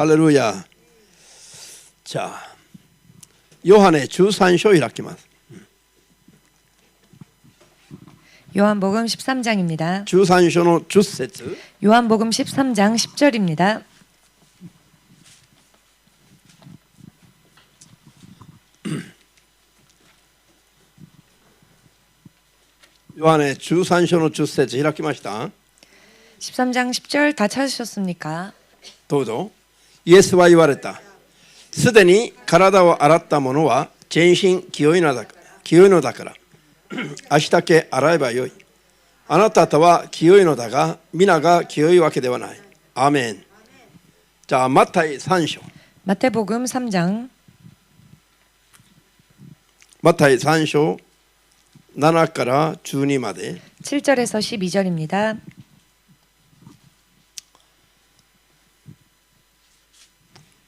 할렐루야. 자, 요한의 13章 開きます。 요한복음 13장입니다. 13章の10節 요한복음 13장 10절입니다. 요한의 13章の10節開きました。 13장 10절 다 찾으셨습니까? どうぞ。イエスは言われた。すでに体を洗った者は全身清いのだから明日だけ洗えばよい。あなた方は清いのだが皆が清いわけではない。アーメン。じゃあマタイ3章。 마태복음 3장 マタイ3章7から12まで 7절에서 12절입니다.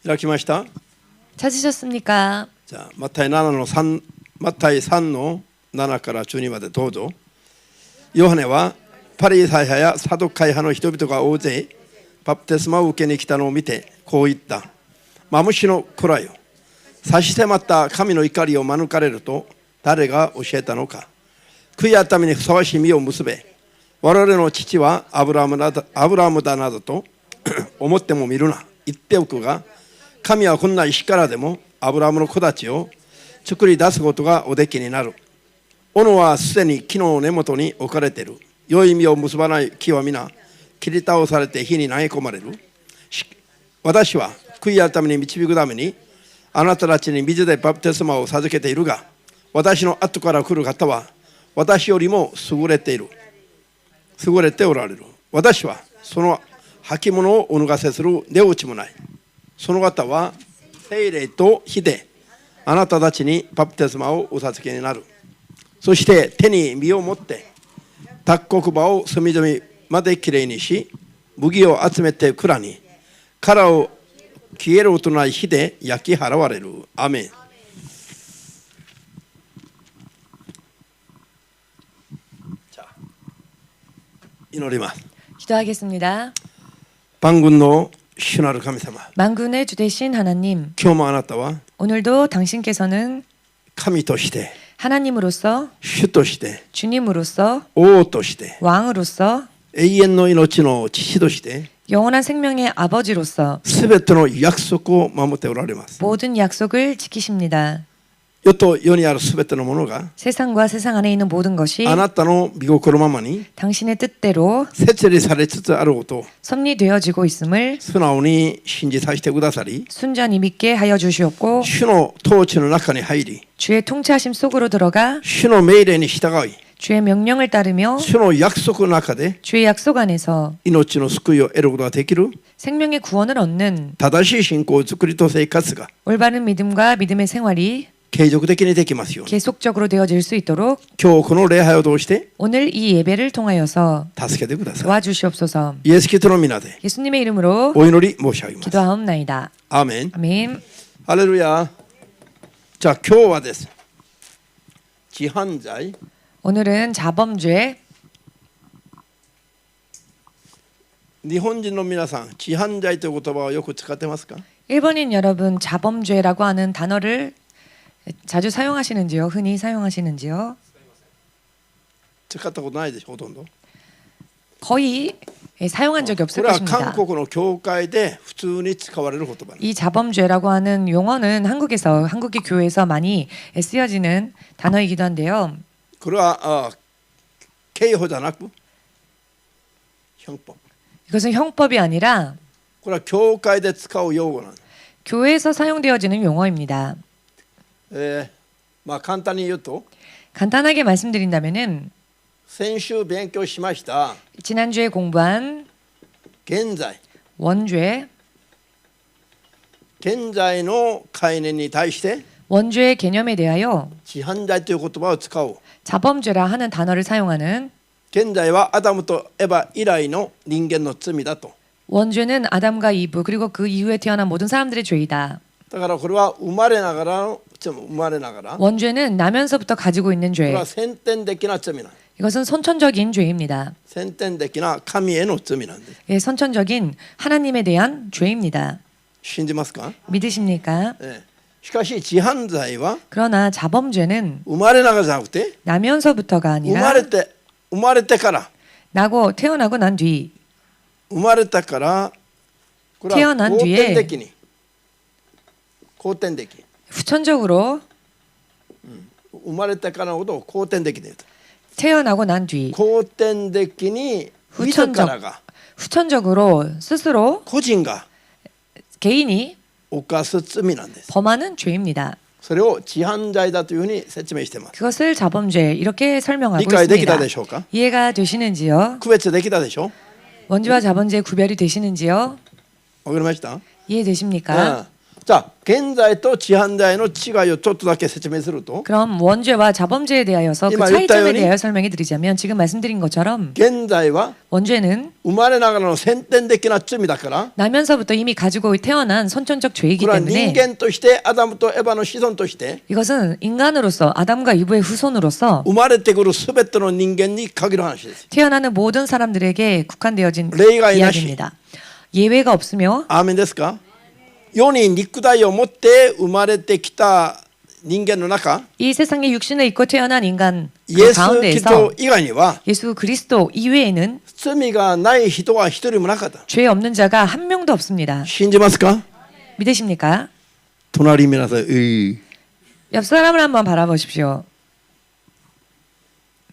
開きました。 찾으셨습니까? じゃあマタイ3の7から12までどうぞ。ヨハネはパリサイ派やサドカイ派の人々が大勢バプテスマを受けに来たのを見てこう言った。マムシの子らよ、差し迫った神の怒りを免れると誰が教えたのか。悔い改めにふさわしい実を結べ。我々の父はアブラムだなどと思ってもみるな。言っておくが、神はこんな石からでもアブラムの子たちを作り出すことがおできになる。斧はすでに木の根元に置かれている。良い実を結ばない木は皆切り倒されて火に投げ込まれる。私は悔い改めに導くためにあなたたちに水でバプテスマを授けているが、私の後から来る方は私よりも優れておられる。私はその履物をお脱がせする値打ちもない。その方は聖霊と火であなたたちにバプテスマをお授けになる。そして手に実を持って脱穀場を隅々まできれいにし、麦を集めて蔵に殻を消えることない火で焼き払われる。アメン。祈ります。 기도하겠습니다. 만군의 주なる神様、 만군의 주 되신 하나님, 今日もあなたは 오늘도 당신께서는 神として、 하나님으로서, 主として、 주님으로서, 王として、 왕으로서, 永遠の命の父として、 영원한 생명의 아버지로서 すべての約束を守っておられます。 모든 약속을 지키십니다. 世と世にあるすべてのものが 세상과 세상 안에 있는 모든 것이 あなたの御心ままに 당신의 뜻대로 設理されつつあることを 섭리되어지고 있음을 素直に信じさせてくださり、 순전히 믿게 하여 주시옵고 主の統治の中に入り、 주의 통치하심 속으로 들어가 主の命令に従い、 주의 명령을 따르며 主の約束の中で 주의 약속 안에서 命の救いを得ることができる 생명의 구원을 얻는 正しい信仰を作りと生活が 올바른 믿음과 믿음의 생활이 継続的にできますように、 계속적으로 되어질 수 있도록 今日この礼拝を通して 오늘 이 예배를 통하여서 助けてください。 도와주시옵소서. イエス・キリストの皆で 예수님의 이름으로 お祈り申し上げます。 기도하옵나이다. アーメン。 아멘. ハレルヤ。じゃあ今日はです。自犯罪。 오늘은 자범죄. 日本人の皆さん、自犯罪という言葉をよく使ってますか？ 일본인 여러분, 자범죄라고 하는 단어를 자주 사용하시는지요? 흔히 사용하시는지요? 使ったことないでしょ、ほとんど。 거의 사용한 적이 こ 없을 れは 것입니다. 韓国の教会で普通に使われる言葉です。 이 자범죄라고 하는 용어는 한국의 교회에서 많이 쓰여지는 단어이기도 한데요. これは刑法じゃなく、형법。 이것은 형법이 아니라 これは教会で使う用語なんです。 교회에서 사용되어지는 용어입니다. まあ簡単に言うと、 간단하게 말씀드린다면은 先週勉強しました 지난주에 공부한 現在 원죄, 現在の概念に対して 원죄의 개념에 대하여 自犯罪という言葉を使う。 자범죄라 하는 단어를 사용하는 現在はアダムとエバ以来の人間の罪だと。 원죄는 아담과 이브 그리고 그 이후에 태어난 모든 사람들의 죄이다. だからこれは生まれながら 원죄는 나면서부터 가지고 있는 こ 죄. れは先天的な罪なんです。 이것은 선천적인 죄입니다. 先天的な神への罪なんです。 예, 선천적인 하나님에 대한 죄입니다. 信じますか？ 믿으십니까? しかし自犯罪は 그러나 자범죄는 生まれながらじゃなくて 나면서부터가 生 아니라 まれてから태어나고 난 뒤 生まれたからこれは 태어난 後 뒤에 天的に後天的 후천적으로 生まれてからのことを後天的に言うと 태어나고 난 뒤 後天的に自らが 후천적으로 스스로 個人が 개인이 犯す罪なんです。 범하는 죄입니다. それを自犯罪だというふうに説明しています。 그것을 자범죄 이렇게 설명하고 理解できた 있습니다. でしょうか？ 이해가 되시는지요? 区別できたでしょう？ 원죄와 자범죄 구별이 되시는지요? わかりました？ 이해되십니까? じゃあ現在と自犯罪の違いをちょっとだけ説明すると 그럼 원죄와 자범죄에 대하여서 그 이마 차이점에 일단은 대하여 설명해 드리자면 지금 말씀드린 것처럼 現在は 원죄는 生まれながらの先天的な罪だから 나면서부터 이미 가지고 태어난 선천적 죄이기 これは人 때문에 間としてアダムとエバの子孫として 이것은 인간으로서 아담과 이브의 후손으로서 生まれてくるすべての人間に限る話です。 태어나는 모든 사람들에게 국한되어진例外なし 이야기입니다. 예외가 없으며 アーメンですか？世に肉体を持って生まれてきた人間の中 이 세상에 육신을 입고 태어난 인간 그 イエス・キリス 가운데에서 ト以外には 예수 그리스도 이외에는 罪がない人は一人もなかった。 죄 없는 자가 한 명도 없습니다. 信じますか？ 믿으십니까? 隣見なさい。 옆 사람을 한번 바라보십시오.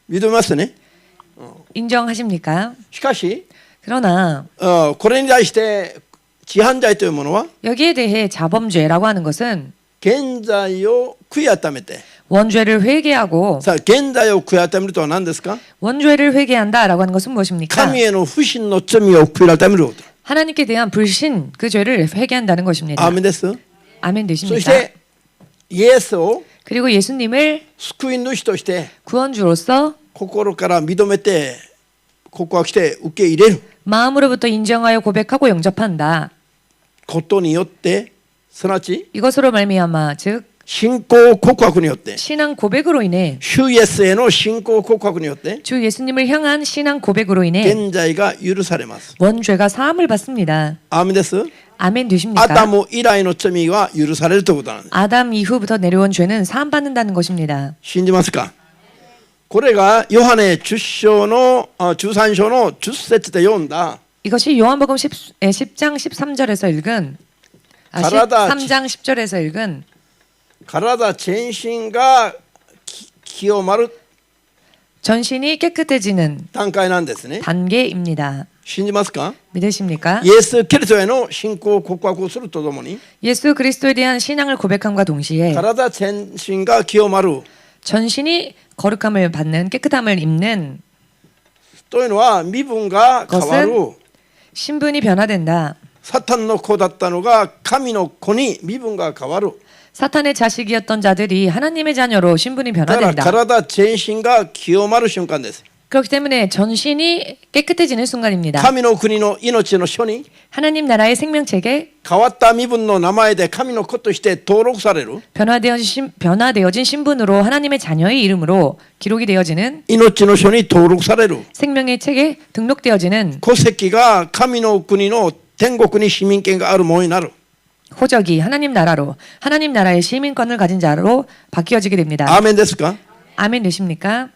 認めますね。 인정하십니까? しかし 그러나 これに対して自犯罪というものは 여기에 대해 자범죄라고 하는 것은 現在を悔い改めて 원죄를 회개하고 さあ現在を悔い改めるとは何ですか？ 원죄를 회개한다라고 하는 것은 무엇입니까? 神への不信の罪を悔い改めること。 하나님께 대한 불신 그 죄를 회개한다는 것입니다. アーメンです。 아멘 そし 되십니까? てイエスを 그리고 예수님을 救い主として 구원주로서 心から認めて告白して受け入れる 마음으로부터 인정하여 고백하고 영접한다. ことによってすなわち 이것으로 말미암아 즉 信仰告白によって 신앙 고백으로 인해 主イエスへの信仰告白によって 주 예수님을 향한 신앙 고백으로 인해 現在が許されます。 원죄가 사함을 받습니다. アーメンです。 아멘 ア 되십니까? ダム以来の罪は許されるということなんです。 아담 이후부터 내려온 죄는 사함 받는다는 것입니다. 信じますか？これがヨハネ10章の13章の10節で読んだ 이것이 요한복음 10장 13절에서 읽은 가라다 13장 10절에서 읽은 体全身が清まる 전신이 깨끗해지는 段階なんですね。 단계입니다. 信じますか？ 믿으십니까? イエス・キリストへの信仰告白をするとともに 예수 그리스도에 대한 신앙을 고백함과 동시에 体全身が清まる 전신이 거룩함을 받는 깨끗함을 입는 というのは身分が変わる 신분이 변화된다. サタンの子だったのが神の子に身分が変わる 사탄의 자식이었던 자들이 하나님의 자녀로 신분이 だから 변화된다. 体全身が清まる瞬間です。 그렇기 때문에 전신이 깨끗해지는 순간입니다. 神の国の命の書に 하나님 나라의 생명책에 変わった身分の名前で神の子として登録される 변화되어진 신분으로 하나님의 자녀의 이름으로 기록이 되어지는 命の書に登録される 생명의 책에 등록되어지는 戸籍が神の国の天国に市民権があるものになる 호적이 하나님 나라로 하나님 나라의 시민권을 가진 자로 바뀌어지게 됩니다. アーメンですか？ 아멘 되십니까?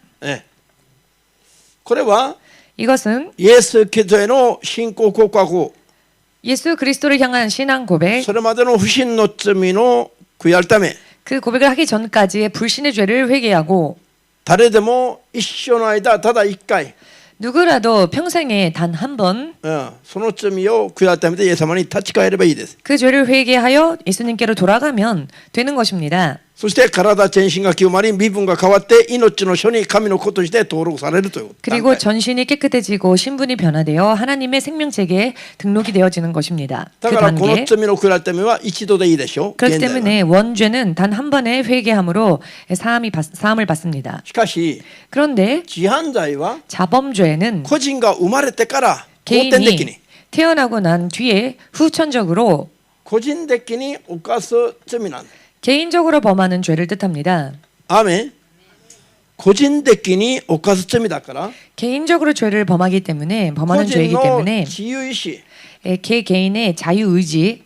これは 이것은 イエス・キリストへの信仰告白 예수 그리스도를 향한 신앙 고백 それまでの不信の罪の悔い改め 그 고백을 하기 전까지의 불신의 죄를 회개하고 誰でも一生の間ただ一回 누구라도 평생에 단 한 번 その罪を悔い改めてイエス様に立ち返ればいいです。 그 죄를 회개하여 예수님께로 돌아가면 되는 것입니다. そして体全身が清まり身分が変わって命の書に神の子として登録されるという 그리고 전신이 깨끗해지고 신분이 변화되어 하나님의 생명책에 등록이 되어지는 것입니다. だ 그 からこの 단계. 罪の悔い改めは一度でいいでしょう。 그렇기 現在は 때문에 원죄는 단 한 번의 회개함으로 사함을 받습니다. しかし 그런데 自犯罪は 자범죄는 個人が生まれてから後天的 개인이 に 태어나고 난 뒤에 후천적으로 個人的に犯す罪なんです。 개인적으로 범하는 죄를 뜻합니다. アーメン。個人的に犯す罪だから 개인적으로 죄를 범하기 때문에 個 범하는 人 죄이기 の 때문에 自由意志 개인의 자유의지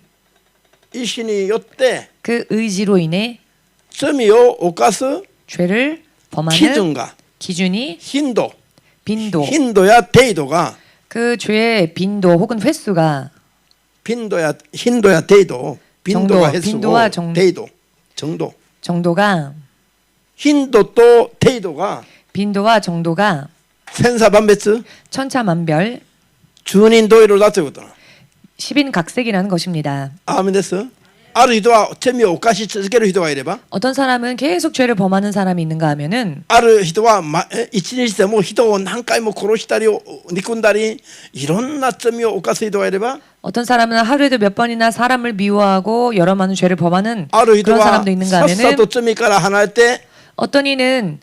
意思によって 그 의지로 인해 罪を犯す 죄를 基 범하는 準が 기준이 頻度 빈도, 頻度や程度が 그 죄의 빈도 혹은 횟수가 頻度や程度頻度が 횟수고 빈도와 程度 정도 정도가 頻度と程度が 빈도와 정도가 千差万別 천차만별 十人十色だということな。 십인각색이라는 것입니다. アーメンです。ある人は罪を犯し続ける人がいれば 어떤 사람은 계속 죄를 범하는 사람이 있는가 하면은 ある人は一日でも人を何回も殺したり憎んだりいろんな罪を犯す人がいれば 어떤 사람은 하루에도 몇 번이나 사람을 미워하고 여러 많은 죄를 범하는 ある人 그런 は 사람도 있는가 さっさ 하면은 と罪から離れて 어떤 이는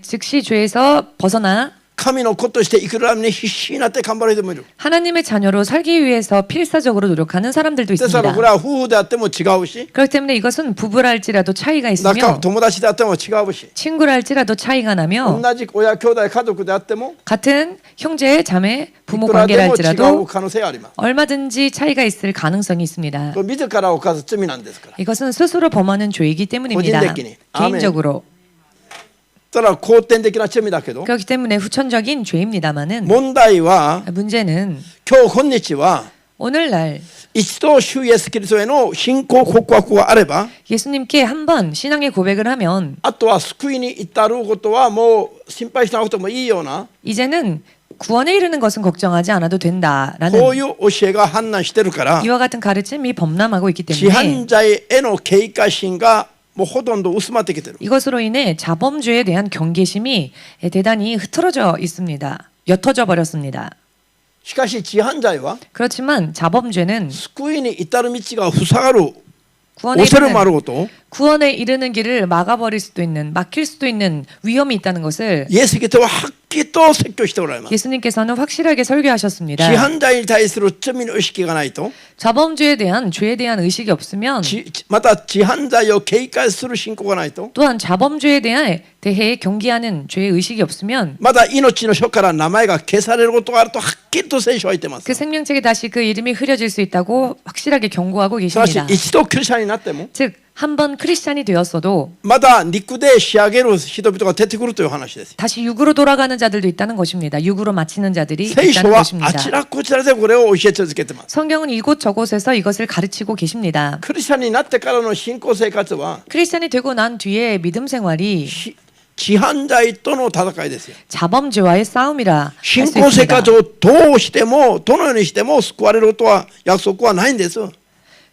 즉시 죄에서 벗어나 神の子として生きるために必死になって頑張る人もいる。 하나님의 자녀로 살기 위해서 필사적으로 노력하는 사람들도 ですから 있습니다. これは夫婦であっても違うし 그렇기 때문에 이것은 부부랄지라도 차이가 仲 있으며 友達であっても違うし 친구랄지라도 차이가 나며 同じ親兄弟家族であっても 같은 형제, 자매, い 부모 くらでも違う 관계랄지라도 可能性があります。 얼마든지 차이가 있을 가능성이 있습니다. これ自ら犯す罪なんですから。 이것은 스스로 범하는 죄이기 때문입니다. 고진되기니. 아멘. 개인적으로. ただ後天的な罪だけど 그렇기 때문에 후천적인 죄입니다만은 問題は 문제는 今日今日は 오늘날 一度主イエスキリストへの信仰告白があれば 예수님께 한번 신앙의 고백을 하면 あとは救いに至ることはもう心配しなくてもいいような 이제는 구원에 이르는 것은 걱정하지 않아도 こう 된다라는 いう教えが氾濫してるから 이와 같은 가르침이 범람하고 있기 自犯 때문에 罪への警戒心がもうほとんど薄まってきてる。 이것으로 인해 자범죄에 대한 경계심이 대단히 흐트러져 있습니다. 옅어져 버렸습니다. しかし自犯罪は 그렇지만 자범죄는 救いに至る道が塞がる 구원에 恐れもあ 이르는, ることを 구원에 이르는 길을 막아버릴 수도 있는 막힐 수도 있는 위험이 있다는 것을 イエスキリストははっきりと説教しておられます。 예수님께서는 확실하게 설교하셨습니다. 自犯罪に対する罪の意識がないと 자범죄에 대한 죄에 대한 의식이 없으면 また自犯罪を警戒する信仰がないと 또한 자범죄에 대해 경계하는 죄의 의식이 없으면 まだ命の書から名前が消されることがあるとはっきりと聖書は言ってます。 그 생명책에 다시 그 이름이 흐려질 수 있다고 확실하게 경고하고 しかし 계십니다. 一度クリスチャンになっても 즉 한 번 크리스찬이 되었어도 まだ肉で仕上げる人々が出てくるという話です。 다시 육으로 돌아가는 자들도 있다는 것입니다. 육으로 마치는 자들이 聖書 있다는 はあ 것입니다. ちらこちらでこれを教え続けてます。 성경은 이곳저곳에서 이것을 가르치고 계십니다. クリスチャンになってからの信仰生活は 크리스찬이 되고 난 뒤에 믿음 생활이 自犯罪との戦いですよ。 자범죄와의 싸움이라 할 수 信仰生 있습니다. 活をどうしてもどのようにしても救われるとは約束はないんです。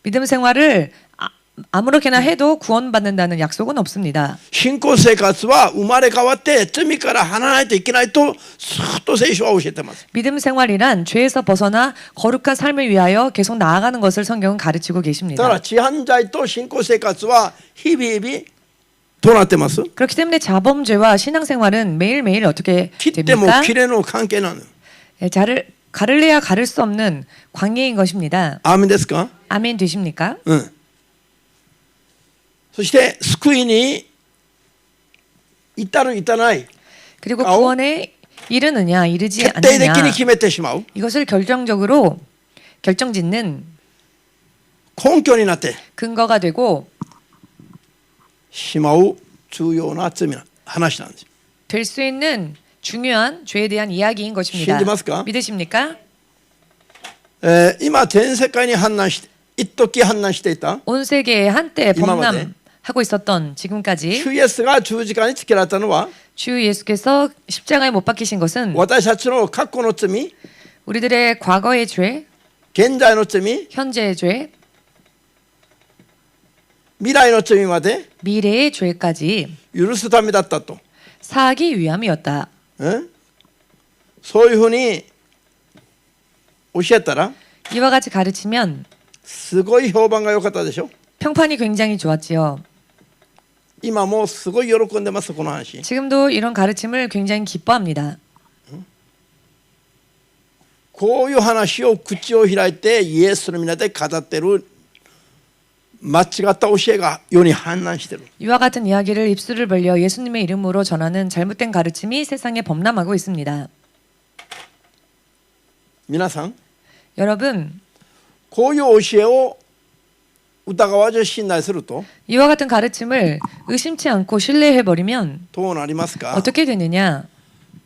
믿음 생활을 아무렇게나 해도 구원받는다는 약속은 없습니다. 信仰生活は生まれ変わって罪から離れないといけないとずっと聖書は教えてます。 믿음 생활이란 죄에서 벗어나 거룩한 삶을 위하여 계속 나아가는 것을 성경은 가르치고 だから 계십니다. 自犯罪と信仰生活は日々どうなってます？ 그렇기 때문에 자범죄와 신앙생활은 매일매일 어떻게 切っても 됩니까? 切れの関係なの。 가를래야 가를 수 없는 관계인 것입니다. アーメンですか？ 아멘 되십니까? そして救いに至る至ない 그리고 아오? 구원에 이르느냐 이르지 決定的 않느냐 に決めてしまう 이것을 결정적으로 결정짓는 根拠になって 근거가 되고 しまう重要な罪な話なんですよ。 될 수 있는 중요한 죄에 대한 이야기인 것입니다. 신지마스까? 믿으십니까? 今全世界に氾濫して一時氾濫していた 온 세계에 한때 이마마데. 범람하고 있었던 지금까지 主イエスが十字架につけられたのは 주 예수께서 십자가에 못 박히신 것은 私たちの過去の罪 우리들의 과거의 죄, 現在の罪 현재의 죄, 未来の罪まで 미래의 죄까지 許すためだったと、 사하기 위함이었다. そういうふうに教えたら 이와 같이 가르치면 すごい評判が良かったでしょ。 평판이 굉장히 좋았지요. 今もうすごい喜んでますこの話。 지금도 이런 가르침을 굉장히 기뻐합니다. こういう話を口を開いてイエスの皆で語ってる間違った教えが世に氾濫してる。 이와 같은 이야기를 입술을 벌려 예수님의 이름으로 전하는 잘못된 가르침이 세상에 범람하고 있습니다. 皆さん 여러분, こういう教えを疑わず信頼すると 이와 같은 가르침을 의심치 않고 신뢰해 버리면 どうなりますか 어떻게 되느냐?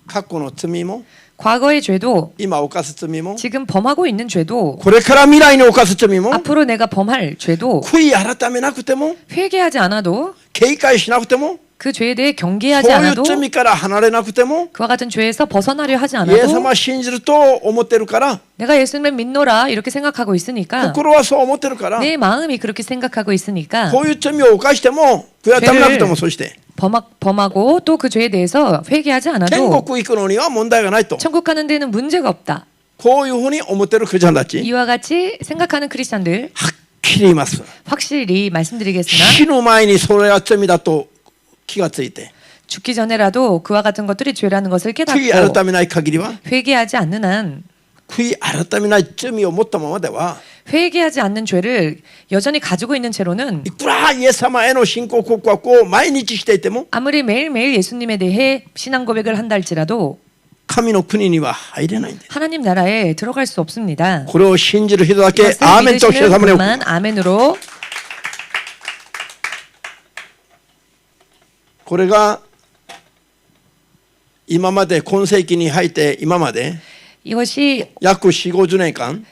過去の罪も 과거의 죄도 今犯す罪も 지금 범하고 있는 죄도 これから未来に犯す罪も 앞으로 내가 범할 죄도 悔い改めなくても 회개하지 않아도 警戒しなくても 그 죄에 대해 そう 경계하지 いう 않아도 罪から離れなくても 그와 같은 죄에서 벗어나려 하지 イエス 않아도 様を信じると思ってるから 내가 예수님을 믿노라 이렇게 생각하고 있으니까 心はそう思ってるから 내 마음이 그렇게 생각하고 있으니까 こういう罪を犯しても悔い改めなくてもそして 범하고 또 그 죄에 대해서 회개하지 天 않아도 国行くのには問題がないと 천국 가는 데는 문제가 없다. こういうふうに思ってるクリスチャンたち 이와 같이 생각하는 크리스찬들 はっきり言います 확실히 말씀드리겠으나 死ぬ前にそれが罪だと気がついて 죽기 전에라도 그와 같은 것들이 죄라는 것을 悔い 깨닫고 改めない限りは 회개하지 않는 한 悔い改めない罪を持ったままでは 회개하지 않는 죄를 여전히 가지고 있는 채로는 いくらイエス様への信仰告白を毎日していても 아무리 매일매일 예수님에 대해 신앙 고백을 한다 할지라도 神の国には入れないんです 하나님 나라에 들어갈 수 없습니다. これを信じる人だけ 이것을 アーメンとして 믿으시는 様に 분만 아멘으로 これが今まで今世紀に入って今まで 이것이 約4、50年間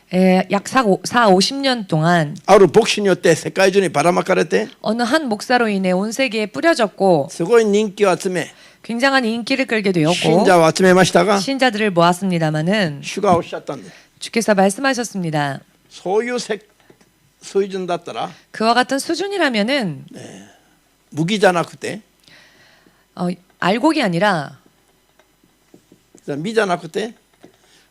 약 50년 동안 ある牧師によって世界中にばらまかれて 어느 한 목사로 인해 온 세계에 뿌려졌고 すごい人気を集め 굉장한 인기를 끌게 되었고 信者を集めましたが 신자들을 모았습니다마는 主がおっしゃったんです 주께서 말씀하셨습니다. そういう水準だったら 그와 같은 수준이라면은 麦じゃなくて 알곡이 아니라 実じゃなくて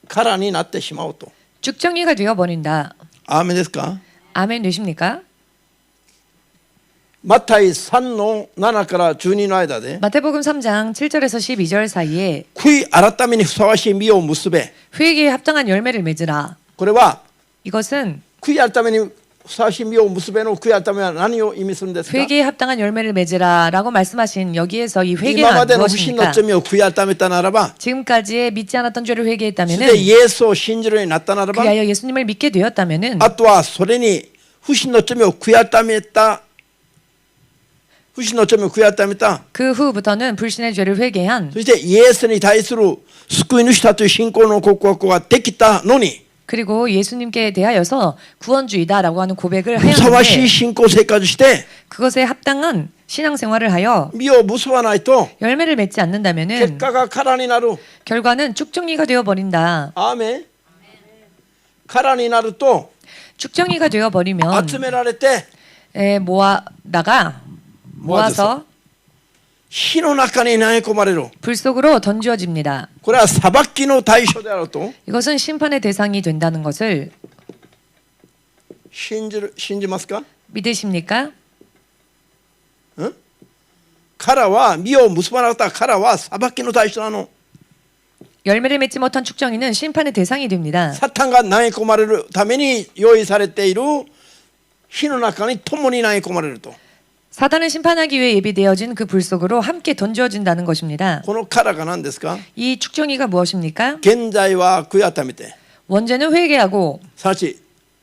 殻になってしまうと 쭉정이가 되어버린다. アーメンですか 아멘 되십니까? マタイ3の7から12の間で 마태복음 3장 7절에서 12절 사이에 悔い改めにふさわしい実を結べ 회개에 합당한 열매를 맺으라. これは 이것은 悔い改めにふさわしい実を結べの悔い改めは何を意味するんですか 회개에 합당한 열매를 맺으라라고 말씀하신 여기에서 이 今 회개가 までの不信の 무엇입니까? 罪を悔い改めたならば 지금까지의 믿지 않았던 죄를 そ 회개했다면은 れでイエスを信じるようになったならば 그리하여 예수님을 믿게 되었다면은 あとはそれに不信の罪を悔い改めた不信の罪を悔い改めた 그 후부터는 불신의 죄를 회개한 そしてイエスに対する救い主だという信仰の告白ができたのに 그리고 예수님께 대하여서 구원주의다라고 하는 고백을 ふさわしい 하였는데 信仰生活して 그것에 합당한 신앙생활을 하여 実を結ばないと 열매를 맺지 結 않는다면은 果が空になる 결과는 쭉정이가 되어버린다. アーメン空になると 쭉정이가 되어버리면 集められて 모아다가 모아서 火の中に投げ込まれる 불 속으로 던지어집니다. これは裁きの対象であると 이것은 심판의 대상이 된다는 것을 信じますか 믿으십니까? 殻は実を結ばなかった殻は裁きの対象なの 열매를 맺지 못한 축정이는 심판의 대상이 됩니다. サタンが投げ込まれるために用意されている火の中に共に投げ込まれると 사단을 심판하기 위해 예비되어진 그 불 속으로 함께 던져진다는 것입니다. この殻が何ですか 이 축정이가 무엇입니까? 現在は悔い改めて 원죄는 회개하고 さち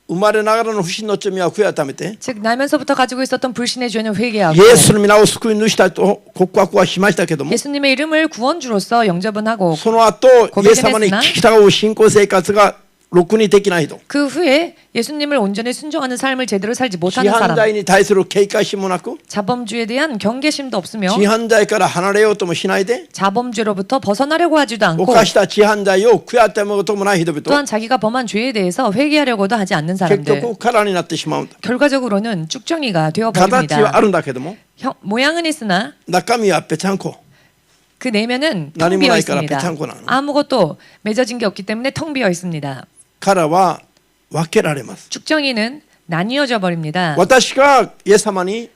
生まれながらの不信の罪は悔い改めて 즉 나면서부터 가지고 있었던 불신의 죄는 회개하고 イエスの皆を救い主だと告白はしましたけども 예수님의 이름을 구원주로서 영접은 하고 その後イエス様に聞きたがう信仰生活がろくにできない人 그 후에 예수님을 온전히 순종하는 삶을 제대로 살지 市 못하는 犯 사람 罪に対する警戒心もなく 자범주에 대한 경계심도 없으며 市犯罪から離れようともしないで 자범죄로부터 벗어나려고 하지도 않고 犯した市犯罪を悔い改めることもない人々 또한 자기가 범한 죄에 대해서 회개하려고도 하지 않는 結 사람들 局殻になってしまうんだ 결과적으로는 쭉정이가 形は 되어버립니다. あるんだけども 모양은 있으나 中身はぺちゃんこ 그 내면은 텅何も 비어 ないから 있습니다. 배짱고 나는. 아무것도 맺어진 게 없기 때문에 텅 비어 있습니다. 殻は分けられます 축정이는 나뉘어져 버립니다. 私がイエス様に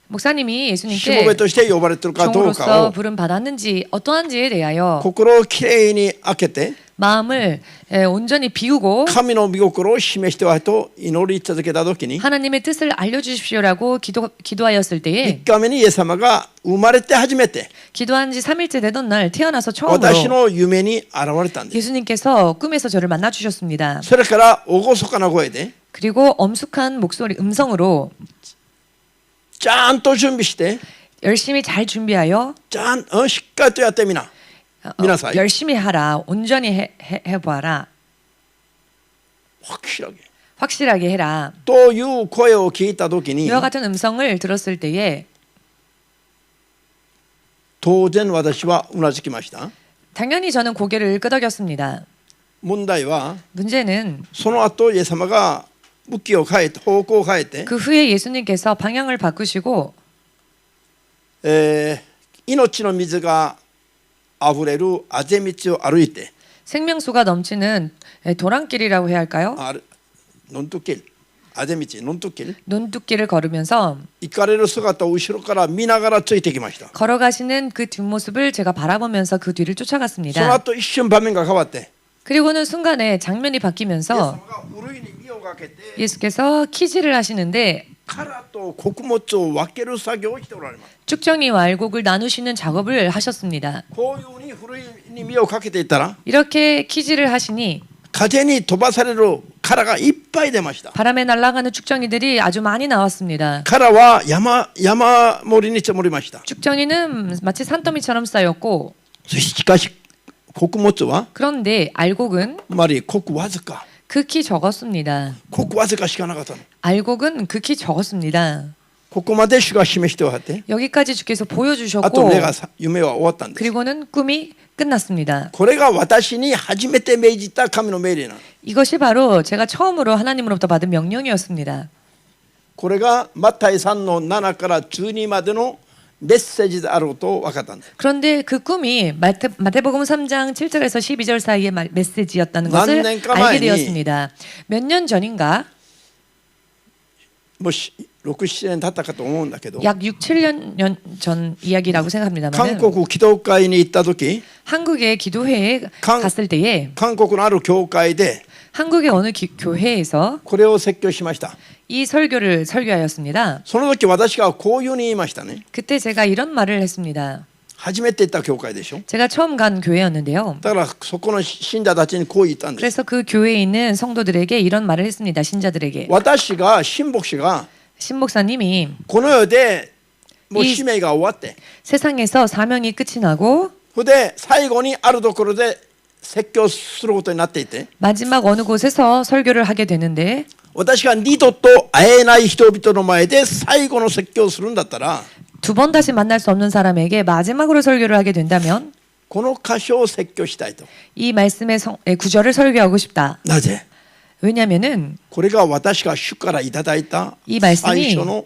목사님이 しもべ 예수님께 として呼ばれているかどうか 종으로서 を 부름 받았는지 어떠한지에 대하여 心をきれいに開けて 마음을 온전히 비우고 神の御心を示してはと祈り続けた時に 하나님의 뜻을 알려주십시오라고 기도하였을 때에 3日目にイエス様が生まれて初めて 기도한 지 3일째 되던 날 태어나서 私 처음으로 の夢に現れたんです。 예수님께서 꿈에서 저를 만나 주셨습니다. それから厳かな声で 그리고 엄숙한 목소리 음성으로 ちゃんと準備して 열심히 잘 준비하여 しっかりとやってみな。 미나사이. 열심히 하라. 온전히 해봐라. 확실하게 해라. という声を聞いた時に 이와 같은 음성을 들었을 때에 当然私はうなずきました。 당연히 저는 고개를 끄덕였습니다. 問題は 문제는 その後イエス様が向きを変えて方向を変えて 그 후에 예수님께서 방향을 바꾸시고 命の水があふれるあぜ道を歩いて 생명수가 넘치는 도랑길이라고 해야 할까요? 논뚝길, 아제미치, 논뚝길. 논뚝길을 걸으면서 行かれる姿を後ろから見ながらついてきました。 걸어가시는 그 뒷모습을 제가 바라보면서 그 뒤를 その 쫓아갔습니다. 後一瞬場面が変わって 그리고는 순간에 장면이 바뀌면서 イエス様がふるいに身をかけて 예수께서 키질을 하시는데 殻と穀物を分ける作業をしておられます。 쭉정이와 알곡을 나누시는 작업을 하셨습니다. こういうふうにふるいに身をかけていったら 이렇게 키질을 하시니 風に飛ばされる殻がいっぱい出ました。 바람에 날아가는 쭉정이들이 아주 많이 나왔습니다. 殻は山盛りに積もりました。 쭉정이는 마치 산더미처럼 쌓였고 しかし穀物は 그런데 알곡은 まりごくわずか。 극히 적었습니다. ごくわずかしかなかったの。 알곡은 극히 적었습니다. ここまで主が示しておられて 여기까지 주께서 あと 보여주셨고 目が夢は終わったんです。 그리고는 꿈이 끝났습니다. これが私に初めて命じた神の命令なの。 이것이 바로 제가 처음으로 하나님으로부터 받은 명령이었습니다. これがマタイ3の7から12までのメッセージであることを分かったんです。 그런데 그 꿈이 마태복음 3장 7절에서 12절 사이의 메시지였다는 것을 알게 되었습니다. 몇 년 전인가 もし6、7年経ったかと思うんだけど 약 6, 7년 전 이야기라고 韓 생각합니다만 国祈祷会に行った時 한국의 기도회에 갔을 때에 韓国のある教会で 한국의 어느 교회에서 これを説教しました。 이 설교를 설교하였습니다. その時私がこういうふうに言いましたね。 그때 제가 이런 말을 했습니다. 初めて行った教会でしょ。 제가 처음 간 교회였는데요. だからそこの信者たちにこう言ったんです。 그래서 그 교회에 있는 성도들에게 이런 말을 했습니다. 신자들에게. 私が新牧師が 신 목사님이 この世でもう使命が終わって 세상에서 사명이 끝이 나고 それで最後にあるところで説教することになっていて 마지막 어느 곳에서 설교를 하게 되는데 私が二度と会えない人々の前で最後の説教をするんだったら 두 번 다시 만날 수 없는 사람에게 마지막으로 설교를 하게 된다면 この箇所を説教したいと。 이 말씀의 구절을 설교하고 싶다. なぜ 왜냐하면은 これが私が主からいただいた 이 말씀이 最初の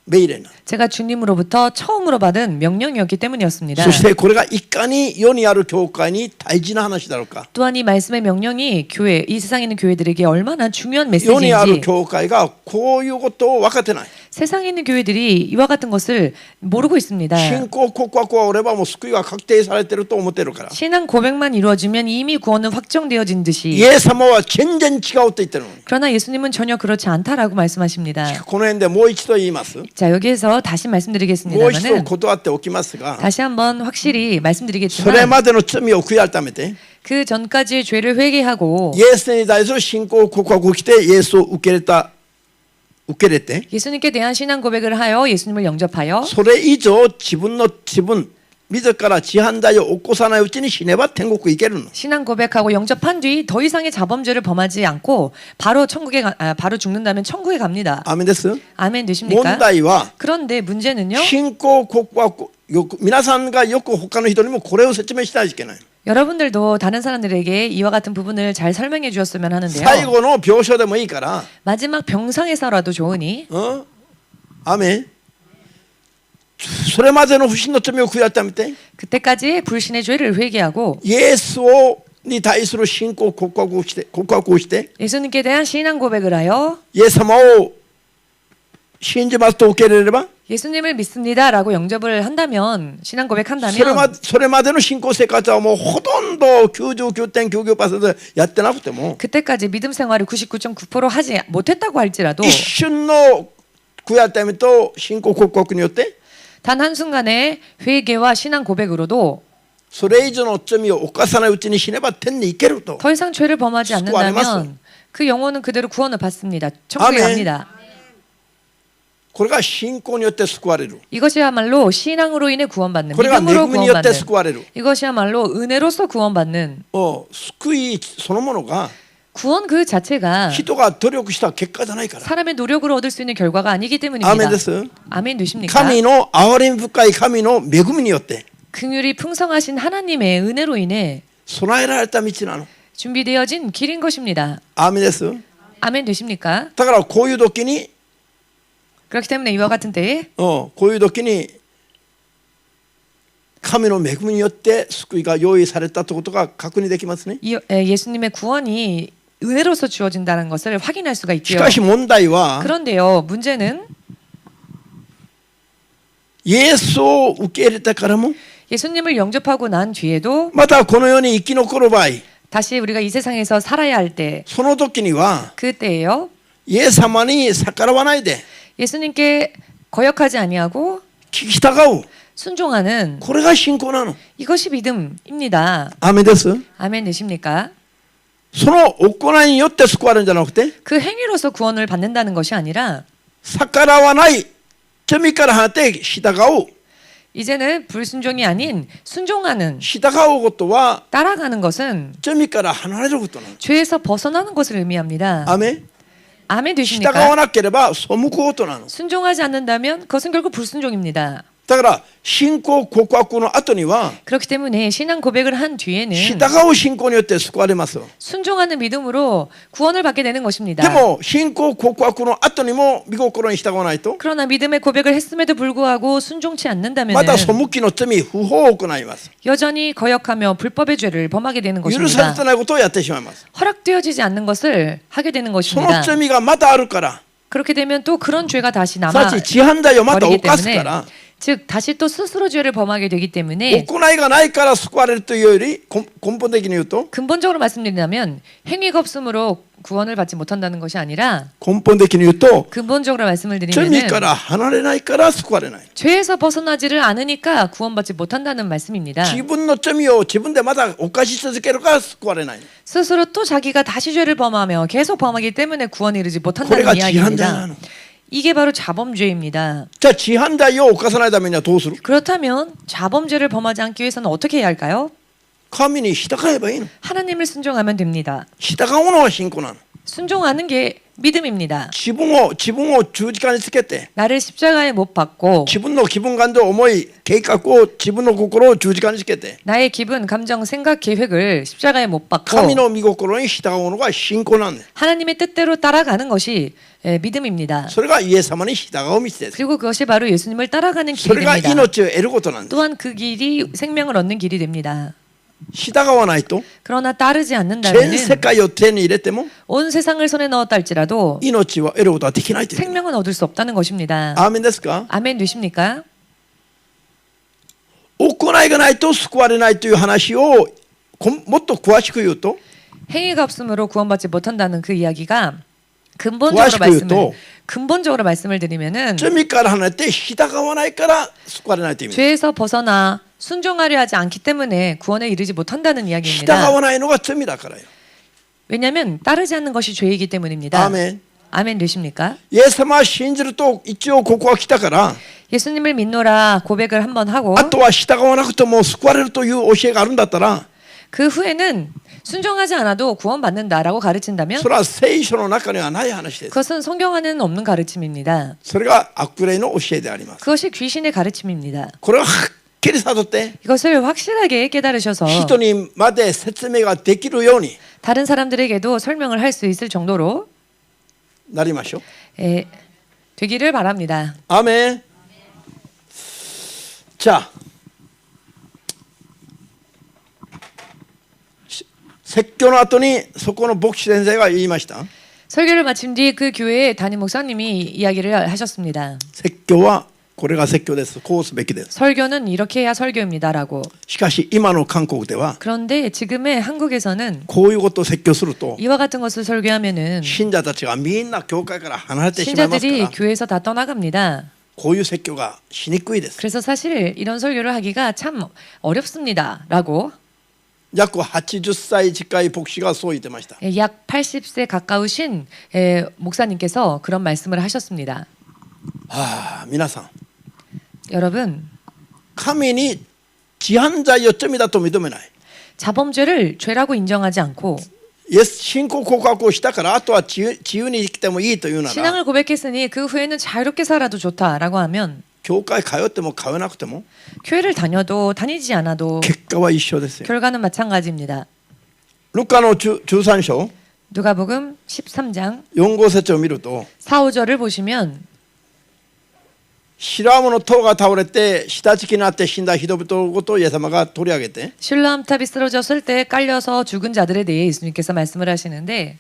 命令なの。 제가 주님으로부터 처음으로 받은 명령이었기 때문이었습니다. そしてこれがいかに世にある教会に大事な話だろうか。 또한 이 말씀의 명령이 이 세상에 있는 교회들에게 얼마나 중요한 世にある 메시지인지 教会がこういうことを分かってない。 세상에 있는 교회들이 이와 같은 것을 모르고 있습니다. 信仰告白がおればもう救いは確定されてると思ってるから。 신앙 고백만 이루어지면 이미 구원은 확정되어진 듯이 イエス様は全然違うと言ってるのに。 그러나 예수님은 전혀 그렇지 않다라고 말씀하십니다. この辺でもう一度言います。 자, 여기에서 다시 もう一度 말씀드리겠습니다만은 断っておきますが、 다시 한번 확실히 それ 말씀드리겠지만 までの罪を悔い改めて、 그 전까지의 죄를 회개하고 イエスに対する信仰告白をしてイエスを受け入れて、 예수님께 대한 신앙 고백을 하여 예수님을 영접하여 それ以上自分自ら自犯罪を起こさないうちに死ねば天国行けるの。 신앙 고백하고 영접한 뒤 더 이상의 자범죄를 범하지 않고 바로 바로 죽는다면 천국에 갑니다. アーメンです。 아멘 問 되십니까? 題は 그런데 문제는요. 信仰告白皆さんがよく他の人にもこれを説明しないといけない。 여러분들도 다른 사람들에게 이와 같은 부분을 잘 설명해 주었으면 最 하는데요. 後の病床でもいいから、 마지막 병상에서라도 좋으니 アーメン。それまでの不信の罪を悔い改めて、 그때까지 불신의 죄를 회개하고 イエスに対する信仰告白をして、 예수님께 대한 신앙 고백을 하여 イエス様を信じますと受け入れれば、 예수님을 믿습니다라고 영접을 한다면 신앙 고백한다면 それまでの信仰生活はもうほとんど 99.99% やってなくても 그때까지 믿음 생활을 99.9% 하지 못했다고 할지라도 一瞬の悔やみと信仰告白によって 단 한순간의 회개와 신앙 고백으로도 それ以上の罪を犯さないうちに死ねば天に行けると 더 이상 죄를 범하지 않는다면 그 영혼은 그대로 구원을 받습니다. 천국에 갑니다. これが信仰によって救われる 이것이야말로 신앙으로 인해 구원받는 これが恵 믿음으로 みによって 구원받는 救われる 이것이야말로 은혜로서 구원받는 救いそのものが 구원 그 자체가 人が努力した結果じゃないから 사람의 노력으로 얻을 수 있는 결과가 아니기 때문입니다. アーメンです 아멘 되십니까? 神の憐れみ深い神の恵みによって 긍휼이 풍성하신 하나님의 은혜로 인해 備えられた道なの 준비되어진 길인 것입니다. アーメンです 아멘 되십니까? だからこういう時に 그렇기 때문에 이와 같은 때에 こういう時に神の恵みによって救いが用意されたということが確認できますね。 예수님의 구원이 은혜로서 주어진다는 것을 확인할 수가 し 있지요. かし問題は 그런데요, 문제는 イエスを受け入れたからも 예수님을 영접하고 난 뒤에도 またこの世に生き残る場合 다시 우리가 이 세상에서 살아야 할 때 その時には 그때예요. イエス様に逆らわないで 예수님께 거역하지 아니하고 聞き従う 순종하는 これが信仰なの。 이것이 믿음입니다. アーメンです。 아멘 되십니까? その行いによって救われるんじゃなくて 그 행위로서 구원을 받는다는 것이 아니라 逆らわない罪から離れて従う 이제는 불순종이 아닌 순종하는 従うことは 따라가는 것은 罪から離れることなの。 죄에서 벗어나는 것을 의미합니다. アーメン。 아멘 従 되십니까? わなければ背くことなの。 순종하지 않는다면 그것은 결국 불순종입니다. だから信仰告白の後には 그렇기 때문에 신앙 고백을 한 뒤에는 従う信仰によって救われます。 순종하는 믿음으로 구원을 받게 되는 で 것입니다. も信仰告白の後にも御心に従わないと 그러나 믿음의 고백을 했음에도 불구하고 순종치 않는다면 また背きの罪不法を行います。 여전히 거역하며 불법의 죄를 범하게 되는 許され 것입니다. てないことをやってしまいます。 허락되어지지 않는 것을 하게 되는 その 것입니다. 罪がまたあるから 그렇게 되면 또 그런 죄가 다시 す 남아 なわち自犯罪をまた 버리기 犯すか 때문에 ら 즉 다시 또 스스로 죄를 범하게 되기 때문에 行いがないから救われるというより根本的に言うと 근본적으로 말씀드리자면 행위가 없으므로 구원을 받지 못한다는 것이 아니라 根本的に言うと 근본적으로 말씀을 罪 드리면 から離れないから救われない。 죄에서 벗어나지를 않으니까 구원받지 못한다는 말씀입니다. 自分の罪を自分でまた犯し続けるから救われない。 스스로 또 자기가 다시 죄를 범하며 계속 범하기 때문에 구원에 이르지 これ 못한다는 が自犯罪な 이야기입니다. の。 이게 바로 자범죄입니다. じゃあ自犯罪を犯さないためにはどうする？ 그렇다면 자범죄를 범하지 않기 위해서는 어떻게 해야 할까요? 神に従えばいいの。 하나님을 순종하면 됩니다. 従うのは信仰なの。 순종하는 게 믿음입니다. 自分を十字架につけて 나를 십자가에 못 박고 自分の気分感情思い計画を自分の心を十字架につけて 나의 기분, 감정, 생각, 계획을 십자가에 못 박고 神の御心に従うのが信仰なんです。 하나님의 뜻대로 따라가는 것이 믿음입니다. それがイエス様に従う道です。 그리고 그것이 바로 예수님을 따라가는 それ 길이 が 됩니다. 命を得ることなんです。 또한 그 길이 생명을 얻는 길이 됩니다. 従わないと 그러나 따르지 全 않는다면 世界を手に入れても 온 세상을 손에 넣었다 할지라도 命は得ることはできないという。 생명은 얻을 수 없다는 것입니다. アーメンですか？ 아멘 되십니까? 行いがないと救われないという話をもっと詳しく言うと 행위가 없으므로 구원받지 못한다는 그 이야기가詳しく言うと 근본적으로 말씀을 드리면은 罪から離れて従わないから救われないという意味。 죄에서 벗어나 순종하려 하지 않기 때문에 구원에 이르지 못한다는 従 이야기입니다. わないのが罪だからよ。 왜냐하면 따르지 않는 것이 죄이기 때문입니다. アーメン。 아멘 되십니까? イエス様は信じると一応ここは来たから 예수님을 믿노라 고백을 한번 하고 あとは従わなくても救われるという教えがあるんだったら 그 후에는 순종하지 않아도 구원받는다라고 가르친다면 それは聖書の中にはない話です。 그것은 성경 안에는 없는 가르침입니다. それが悪霊の教えであります。 그것이 귀신의 가르침입니다. これははっきり悟って 이것을 확실하게 깨달으셔서 人にまで説明ができるように 다른 사람들에게도 설명을 할 수 있을 정도로 なりましょう。 되기를 바랍니다. アーメン。じゃあ説教の後にそこの牧師先生が言いました。 설교를 마친 뒤 그 교회의 담임 목사님이 이야기를 하셨습니다. 説教はこれが説教です。こうすべきです。 설교는 이렇게 해야 설교입니다라고. しかし今の韓国では 그런데 지금의 한국에서는 こういうことを説教すると 이와 같은 것을 설교하면은 信者たちがみんな教会から離れてしまいますか 신자들이 ら 교회에서 다 떠나갑니다. こういう説教がしにくいです。 그래서 사실 이런 설교를 하기가 참 어렵습니다라고. 約80歳近い牧師がそう言ってました。 약 80세 가까우신 목사님께서 그런 말씀을 하셨습니다. 皆さん 여러분, 神に自犯罪を罪だと認めない。 자범죄를 죄라고 인정하지 않고 イエス信仰告白をしたからあとは自由に生きてもいいというなら 신앙을 고백했으니 그 후에는 자유롭게 살아도 좋다라고 하면 教会通っても通わなくても 교회를 다녀도 다니지 않아도 結果は一緒ですよ。 결과는 마찬가지입니다. ルカの13章 누가복음 13장 4、5節を見ると 4, 5절을 보시면 シラームの塔が倒れて下敷きになって死んだ人々ごとイエス様が取り上げて 실로암탑이 쓰러졌을 때 깔려서 죽은 자들에 대해 예수님께서 말씀을 하시는데